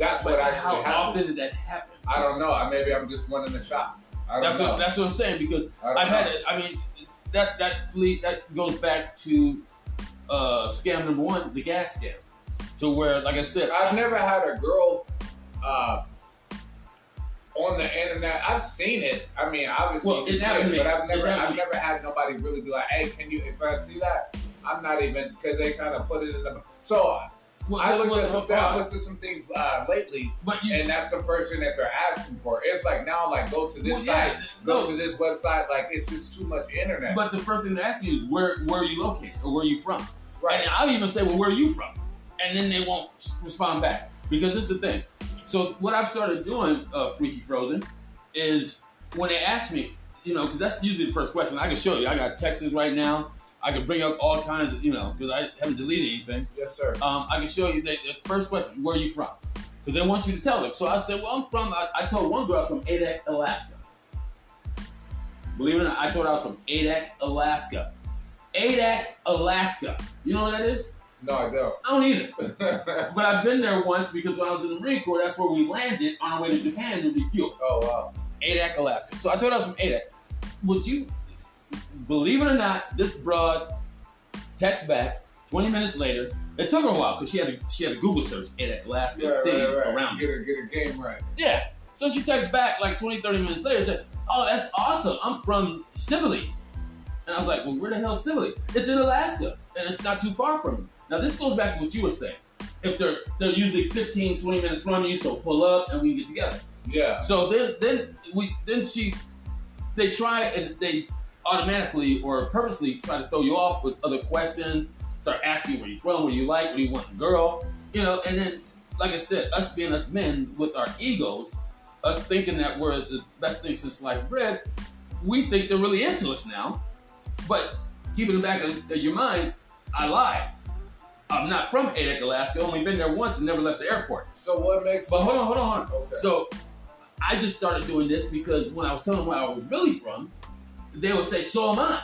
That's what actually happened. How often did that happen? I don't know. Maybe I'm just one in the shop. That's what I'm saying, because I've had it. I mean, that goes back to scam number 1, the gas scam. To where, like I said, I've never had a girl on the internet. I've seen it. I mean, obviously, it's happened to me. But I've never had nobody really be like, hey, can you? If I see that, I'm not even, because they kind of put it in the. So I looked at some things lately, and that's the first thing that they're asking for. It's now, go to this site, go to this website. It's just too much internet. But the first thing they're asking you is where are you located, or where are you from? Right. And I'll even say, well, where are you from? And then they won't respond back, because this is the thing. So what I've started doing, Freaky Frozen, is when they ask me, because that's usually the first question. I can show you. I got texts right now. I can bring up all kinds of, because I haven't deleted anything. Yes, sir. I can show you the first question, where are you from? because they want you to tell them. So I said, well, I told one girl I was from Adak, Alaska. Believe it or not, I told her I was from Adak, Alaska. Adak, Alaska. You know what that is? No, I don't. I don't either. But I've been there once because when I was in the Marine Corps, that's where we landed on our way to Japan to refuel. Oh, wow. Adak, Alaska. So I told her I was from Adak. Would you, believe it or not, this broad text back 20 minutes later. It took her a while because she had a Google search Adak, Alaska, cities around Get a game right. Yeah. So she texts back like 20, 30 minutes later and said, oh, that's awesome. I'm from Sibley. And I was like, well, where the hell is Sibley? It's in Alaska, and it's not too far from me. Now, this goes back to what you were saying. If they're usually 15, 20 minutes from you, so pull up and we can get together. Yeah. So they try and they automatically or purposely try to throw you off with other questions, start asking where you from, what you like, what do you want in a girl, you know, and then, like I said, us being us men with our egos, us thinking that we're the best thing since sliced bread, we think they're really into us now. But keep it in the back of your mind, I lied. I'm not from Adak, Alaska. Only been there once and never left the airport. So what makes... But hold on. Okay. So I just started doing this because when I was telling them where I was really from, they would say, so am I.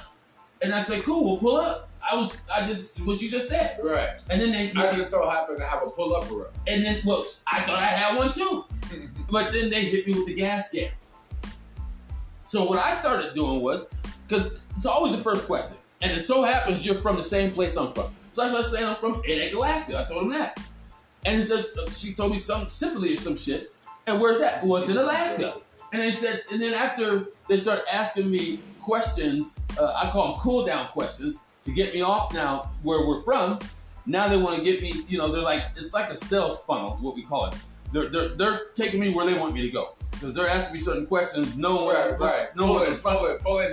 And I say, cool, we'll pull up. I did what you just said. Right. And then I just so happen to have a pull-up. And then, well, I thought I had one too. But then they hit me with the gas scam. So what I started doing was, because it's always the first question. And it so happens you're from the same place I'm from. So I started saying I'm from Adak, Alaska. I told them that. And she told me some syphilis or some shit. And where's that? Well, it's in Alaska. And they said, and then after they started asking me questions, I call them cool down questions, to get me off now where we're from. Now they want to get me, you know, they're like, it's like a sales funnel is what we call it. They're taking me where they want me to go. Because they're asking me certain questions. No one, Right. No one. Pulling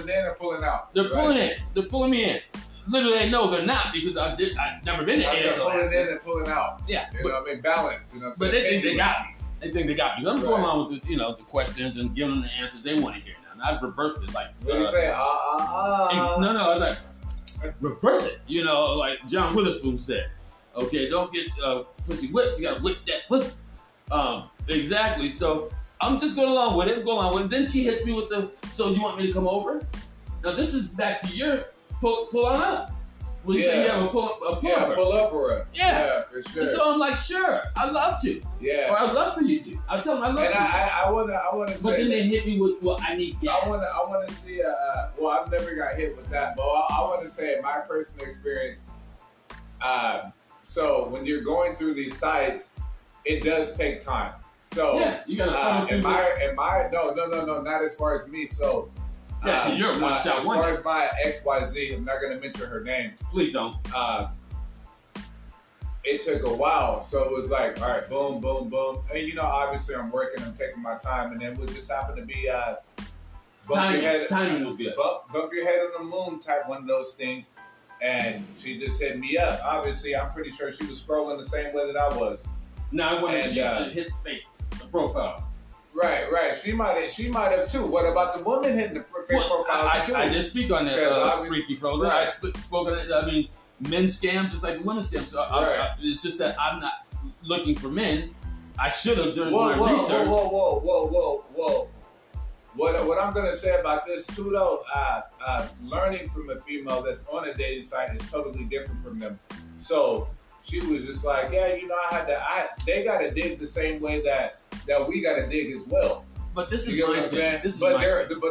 in or pulling out. They're pulling in. They're pulling me in. Literally, they know they're not because I've never been to Adak. Pulling in and pulling out. Yeah. You know what I mean? Balance. You know what I'm But saying? they think they got me. They think they got me. I'm going along with the questions and giving them the answers they want to hear now. And I've reversed it like. What do you say? No, I was like, reverse it. You know, like John Witherspoon said. Okay, don't get pussy whipped. You gotta whip that pussy. Exactly. So I'm just going along with it. Then she hits me with so you want me to come over? Now this is back to your pull on up. When you say you have a pull up. Yeah, for sure. So I'm like, sure, I'd love to. Yeah. Or I'd love for you to. I tell them I love you. And I want to say. But then they hit me with, well, I need gas. I want to see. Well, I've never got hit with that, but I want to say my personal experience. So when you're going through these sites, it does take time. So yeah, you gotta. No, not as far as me. So yeah, because you're a one-shot wonder. As far as my XYZ, I'm not gonna mention her name. Please don't. It took a while, so it was like, all right, boom, boom, boom, and you know, obviously, I'm working, I'm taking my time, and then it just happened to be timing was good. Bump your head on the moon type one of those things, and she just hit me up. Obviously, I'm pretty sure she was scrolling the same way that I was. No, when she hit fake profile. Right. She might have too. What about the woman hitting the fake profiles too? I did speak on that, Freaky Frozen. Right. I spoke on it. I mean, men scam just like women scam. So it's just that I'm not looking for men. I should have done my research. Whoa. What I'm gonna say about this too, though, learning from a female that's on a dating site is totally different from them. So she was just like, yeah, you know, they gotta dig the same way that we gotta dig as well. But this is you my thing. But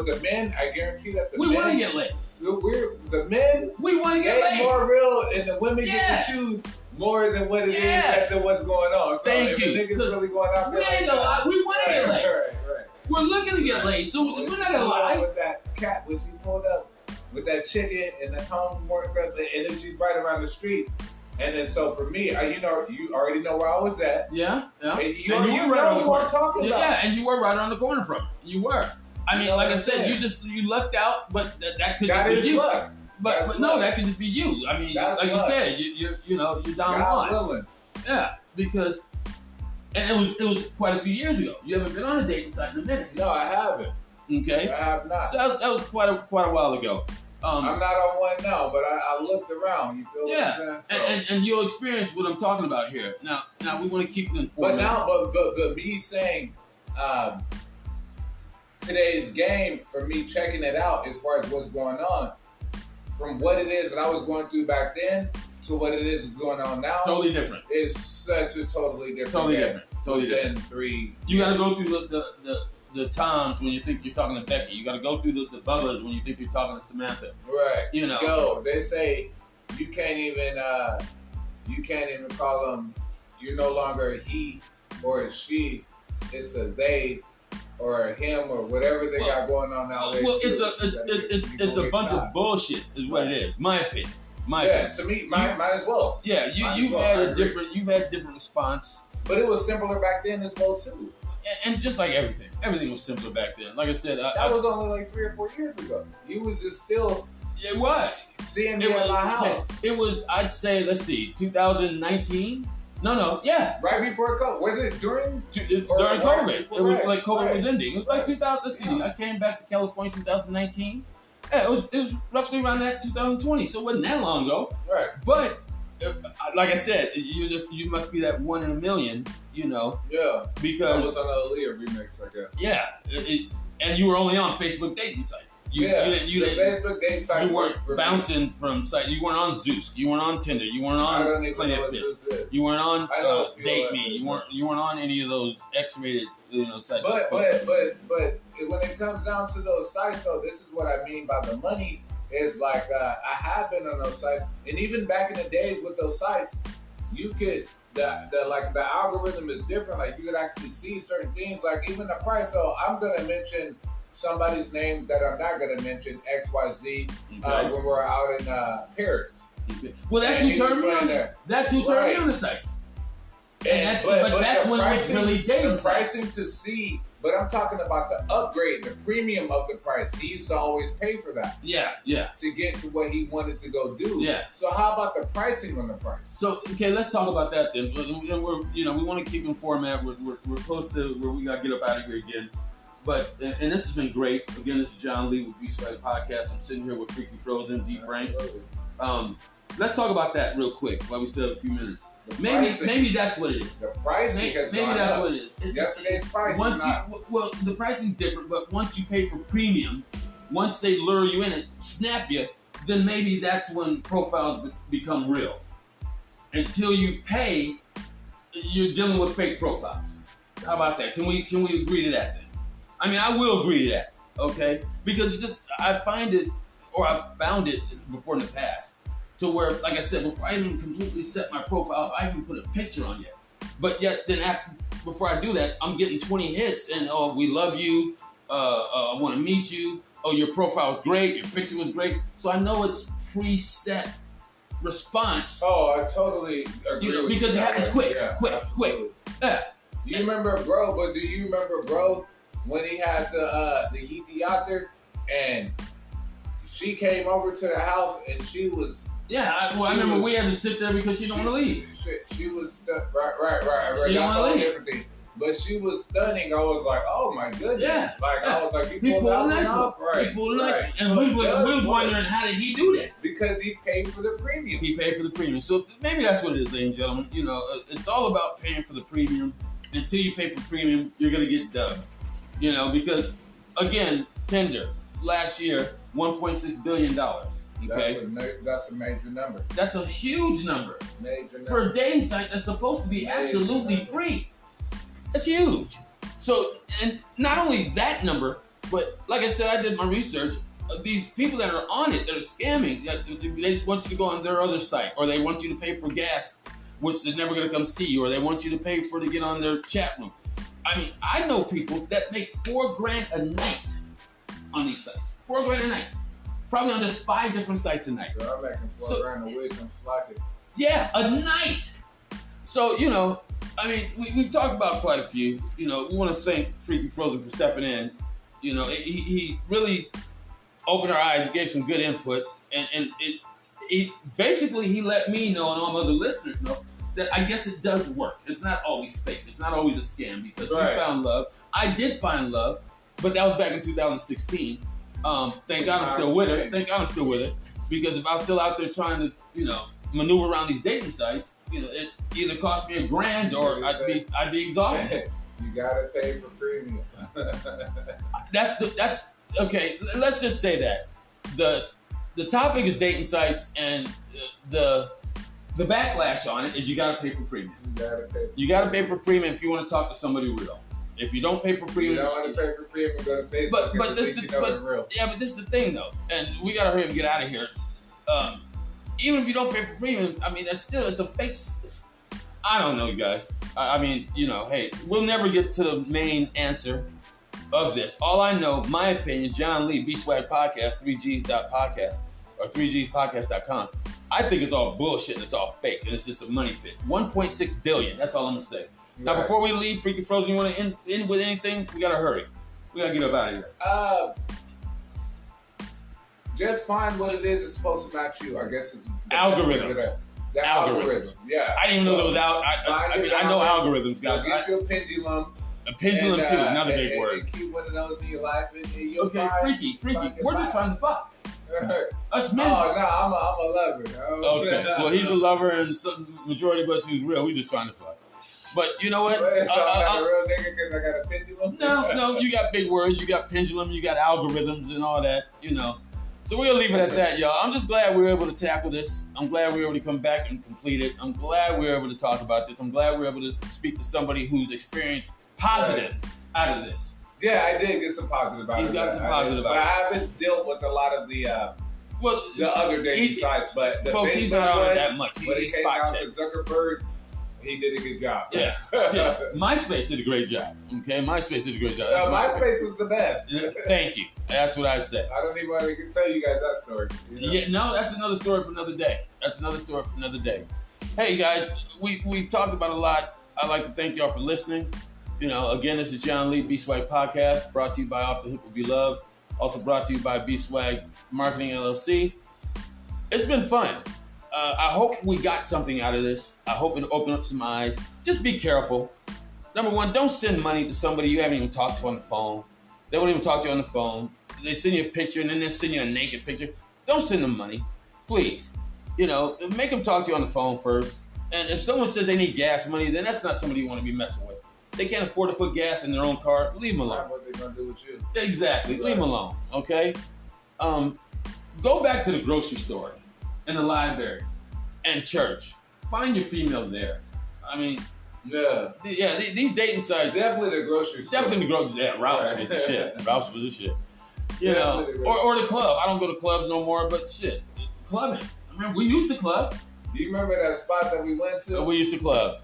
the men, I guarantee that we want to get laid. The men, we want to get laid. More real, and the women get to choose more than what it is as to what's going on. So Thank you. If a nigga's really going out there, we ain't gonna lie. We want to get laid. Right. We're looking to get laid, so we're not gonna lie. With that cat, when she pulled up with that chicken and the home morning breakfast, and then she's right around the street. And then, so for me, you already know where I was at. Yeah. And you were right on the corner. Talking about. Yeah, and you were right on the corner from it. You were. I mean, like I said, you lucked out, but that could just be you. Luck. But no, that could just be you. I mean, that's like luck. You said, you're down God one. willing. Yeah, because and it was quite a few years ago. You haven't been on a dating site in a minute. No, I haven't. Okay. I have not. So that was quite a while ago. I'm not on one now, but I looked around. You feel what I'm saying? And you'll experience what I'm talking about here. Now we want to keep it informed. But me saying today's game, for me checking it out as far as what's going on, from what it is that I was going through back then to what it is going on now, totally different. It's such a totally different game. Totally different. 3. You got to go through the times when you think you're talking to Becky. You got to go through the Bubbas when you think you're talking to Samantha. Right. You know. Yo, they say you can't even call them. You're no longer a he or a she. It's a they or a him or whatever they got going on nowadays. Well, it's a bunch of bullshit, is what it is. My opinion. To me, mine as well. Yeah, you've had a different response. But it was simpler back then as well too. And just like everything was simpler back then. Like I said, that was only like 3 or 4 years ago. You was just still. It was seeing me at my house. It was. I'd say. Let's see. 2019. No. Yeah. Right before COVID. Was it during COVID? It was like COVID was ending. It was like 2000. Let's see. I came back to California 2019. Yeah, it was roughly around that 2020. So it wasn't that long ago. Right. But like I said, you must be that 1 in a million, you know. Yeah. Because that was on the Aaliyah remix, I guess. Yeah. And you were only on Facebook dating site. You didn't, Facebook dating site. You weren't bouncing from site. You weren't on Zeus. You weren't on Tinder. You weren't on Plenty of Fish. You weren't on Date Me. You weren't on any of those X-rated sites. But when it comes down to those sites, though, this is what I mean by the money. Is like I have been on those sites, and even back in the days with those sites, you could the algorithm is different. Like you could actually see certain things, like even the price. So I'm gonna mention somebody's name that I'm not gonna mention, XYZ, when we're out in Paris. Okay. Well, that's who turned me on there. That's who turned me on the sites. And that's when it's really dating. The pricing to see. But I'm talking about the upgrade, the premium of the price. He used to always pay for that. Yeah. To get to what he wanted to go do. Yeah. So how about the pricing on the price? So okay, let's talk about that then. And we're we want to keep in format. We're close to where we got to get up out of here again. But and this has been great. Again, this is John Lee with Beast Rider Podcast. I'm sitting here with Freaky Frozen, D Frank. Let's talk about that real quick while we still have a few minutes. Maybe that's what it is. The pricing has gone that's up. what it is. Yesterday's pricing. Well, the pricing's different, but once you pay for premium, once they lure you in and snap you, then maybe that's when profiles become real. Until you pay, you're dealing with fake profiles. How about that? Can we agree to that then? I mean, I will agree to that, okay? Because it's just I found it before in the past. To where, like I said, before I even completely set my profile up, I even put a picture on yet. But yet, then before I do that, I'm getting 20 hits and, oh, we love you, I want to meet you, oh, your profile's great, your picture was great. So I know it's preset response. Oh, I totally agree with because you. It happens quick. Yeah. Do you remember Bro, when he had the Yeezy out there and she came over to the house and she was... Yeah, I remember we had to sit there because she don't want to leave. She was right. She don't want to leave. But she was stunning. I was like, oh my goodness. Yeah. I was like, he pulled a nice one. Right. He pulled a nice one. And we was wondering, how did he do that? Because he paid for the premium. He paid for the premium. So maybe that's what it is, ladies and gentlemen. It's all about paying for the premium. Until you pay for premium, you're going to get dubbed. Because, again, Tinder, last year, $1.6 billion. Okay? That's a major number. That's a huge number. Major number. For a dating site that's supposed to be absolutely free. That's huge. So, and not only that number, but like I said, I did my research. These people that are on it, that are scamming, they just want you to go on their other site, or they want you to pay for gas, which they're never going to come see you, or they want you to pay to get on their chat room. I mean, I know people that make $4,000 a night on these sites. $4,000 a night. Probably on just 5 different sites a night. So I'm making $4,000 a week. I'm slacking. Yeah, a night. So, I mean, we've talked about quite a few. We want to thank Freaky Frozen for stepping in. He really opened our eyes, gave some good input, and it basically he let me know and all my other listeners know that I guess it does work. It's not always fake. It's not always a scam because he found love. I did find love, but that was back in 2016. Thank God I'm still with her. Thank God I'm still with her. Because if I was still out there trying to, maneuver around these dating sites, it either cost me $1,000 or I'd be exhausted. You gotta pay for premium. That's okay. Let's just say that the topic is dating sites, and the backlash on it is you gotta pay for premium. You gotta pay for premium if you want to talk to somebody real. If you don't pay for premium, you don't want to pay for premium, go to Facebook. But this is the thing though, and we gotta hurry up and get out of here. Even if you don't pay for premium, I mean, it's a fake. I don't know, you guys. I mean, hey, we'll never get to the main answer of this. All I know, my opinion, John Lee, B-Swag Podcast, 3gs.podcast, or 3gspodcast.com. I think it's all bullshit and it's all fake, and it's just a money pit. 1.6 billion, that's all I'm gonna say. Right. Now, before we leave, Freaky Frozen, you wanna end with anything? We gotta hurry. We gotta get up out of here. Just find what it is that's supposed to match you. I guess it's algorithms. The algorithm. Yeah. I didn't even know those out. I know algorithms, guys. Get you a pendulum. A pendulum too, another big word. And keep one of those in your life, and you'll okay, freaky. We're just trying to fuck. Us men. Oh no, I'm a lover. Okay. Well, he's a lover, and majority of us who's real, we just trying to fuck. But you know what? So I'm not a real nigga because I got a pendulum. No, you got big words, you got pendulum, you got algorithms and all that, So we're gonna leave it at that, y'all. I'm just glad we were able to tackle this. I'm glad we were able to come back and complete it. I'm glad we were able to talk about this. I'm glad we were able to speak to somebody who's experienced positive out of this. Yeah, I did get some positive out of it. He's got some positive out of it. But I haven't dealt with a lot of the other dating sites. But the folks, he's not on it that much. When it came down to Zuckerberg, he did a good job. Yeah. MySpace did a great job. Okay, MySpace did a great job. MySpace was the best. Thank you. That's what I said. I don't even want to tell you guys that story. Yeah, no, that's another story for another day. Hey guys, we talked about a lot. I'd like to thank y'all for listening. Again, this is John Lee, B-Swag Podcast, brought to you by Off the Hip Will Be Loved. Also brought to you by B-Swag Marketing LLC. It's been fun. I hope we got something out of this. I hope it opened up some eyes. Just be careful. Number one, don't send money to somebody you haven't even talked to on the phone. They won't even talk to you on the phone. They send you a picture and then they send you a naked picture. Don't send them money, please. Make them talk to you on the phone first. And if someone says they need gas money, then that's not somebody you want to be messing with. They can't afford to put gas in their own car. Leave them alone. What they gonna do with you? Exactly. Right. Leave them alone. Okay. Go back to the grocery store, and the library, and church. Find your female there. I mean, these dating sites. Definitely the grocery store. Definitely the grocery. Yeah, Rouse was the shit. Rouse was the shit. Or the club. I don't go to clubs no more, but shit, clubbing. I mean, we used to club. Do you remember that spot that we went to? We used to club.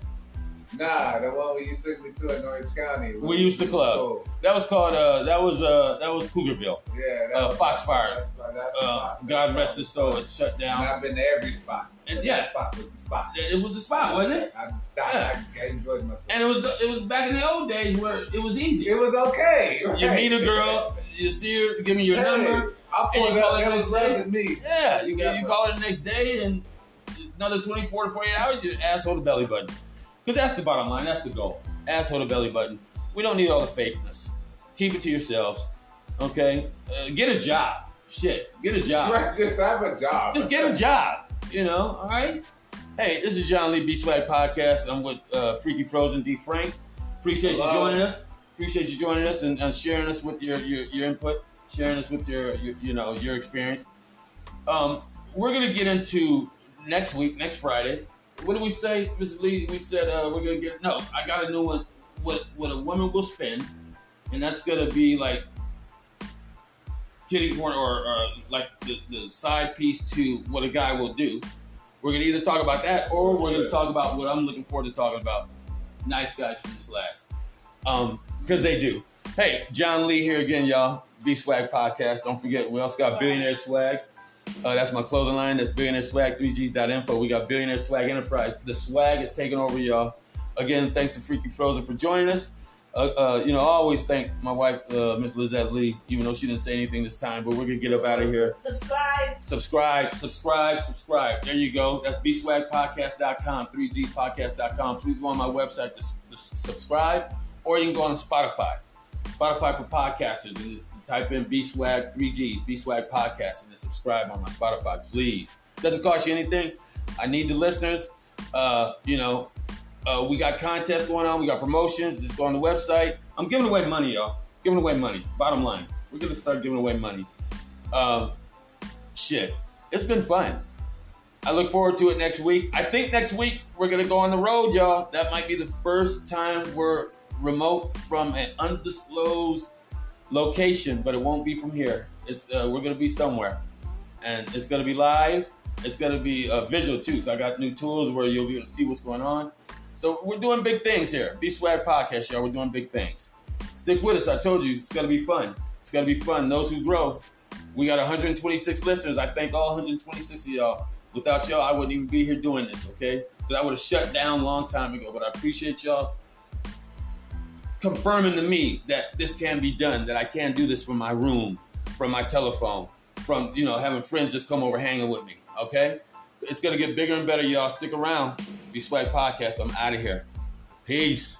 Nah, the one where you took me to in Orange County. We used to club. Cool. That was called that was Cougarville. Yeah. Foxfire. God rest his soul. It's shut down. And I've been to every spot. And that spot was the spot. It was the spot, wasn't it? I enjoyed myself. And it was back in the old days where it was easy. It was okay. You meet a girl, you see her, give me your number. I'll pull it up. It was loving me. Yeah, you call her the next day, and another 24 to 48 hours, you asshole to belly button. Because that's the bottom line. That's the goal. Asshole to belly button. We don't need all the fakeness. Keep it to yourselves. Okay? Get a job. Shit. Get a job. Right. Just have a job. Just get a job. All right? Hey, this is John Lee, B-Swag Podcast. I'm with Freaky Frozen, D. Frank. Appreciate you joining us. Appreciate you joining us and sharing us with your input. Sharing us with your experience. We're going to get into next week, next Friday. What did we say, Mrs. Lee? We said we're going to get... No, I got a new one. What a woman will spend. And that's going to be like kitty corner or like the side piece to what a guy will do. We're going to either talk about that or we're going to talk about what I'm looking forward to talking about. Nice guys from this last. Because they do. Hey, John Lee here again, y'all. B-Swag Podcast. Don't forget, we also got Billionaire Swag. That's my clothing line. That's Billionaire Swag, 3gs.info. We got Billionaire Swag Enterprise. The swag is taking over, y'all. Again, thanks to Freaky Frozen for joining us. I always thank my wife, Miss Lizette Lee, even though she didn't say anything this time, but we're going to get up out of here. Subscribe. There you go. That's bswagpodcast.com, 3gspodcast.com. Please go on my website to subscribe, or you can go on Spotify. Spotify for podcasters, and just type in B-Swag 3Gs, B-Swag Podcast, and then subscribe on my Spotify, please. Doesn't cost you anything. I need the listeners. We got contests going on. We got promotions. Just go on the website. I'm giving away money, y'all. Giving away money. Bottom line, we're gonna start giving away money. It's been fun. I look forward to it next week. I think next week we're gonna go on the road, y'all. That might be the first time we're remote from an undisclosed location, but it won't be from here. We're gonna be somewhere, and it's gonna be live. It's gonna be visual too. So I got new tools where you'll be able to see what's going on. So we're doing big things here. B-Swag Podcast, y'all. We're doing big things. Stick with us. I told you it's gonna be fun. It's gonna be fun. Those who grow. We got 126 listeners. I thank all 126 of y'all. Without y'all, I wouldn't even be here doing this, okay? Because I would have shut down a long time ago. But I appreciate y'all confirming to me that this can be done, that I can do this from my room, from my telephone, from, having friends just come over hanging with me, okay? It's going to get bigger and better, y'all. Stick around. B-Swag Podcast. I'm out of here. Peace.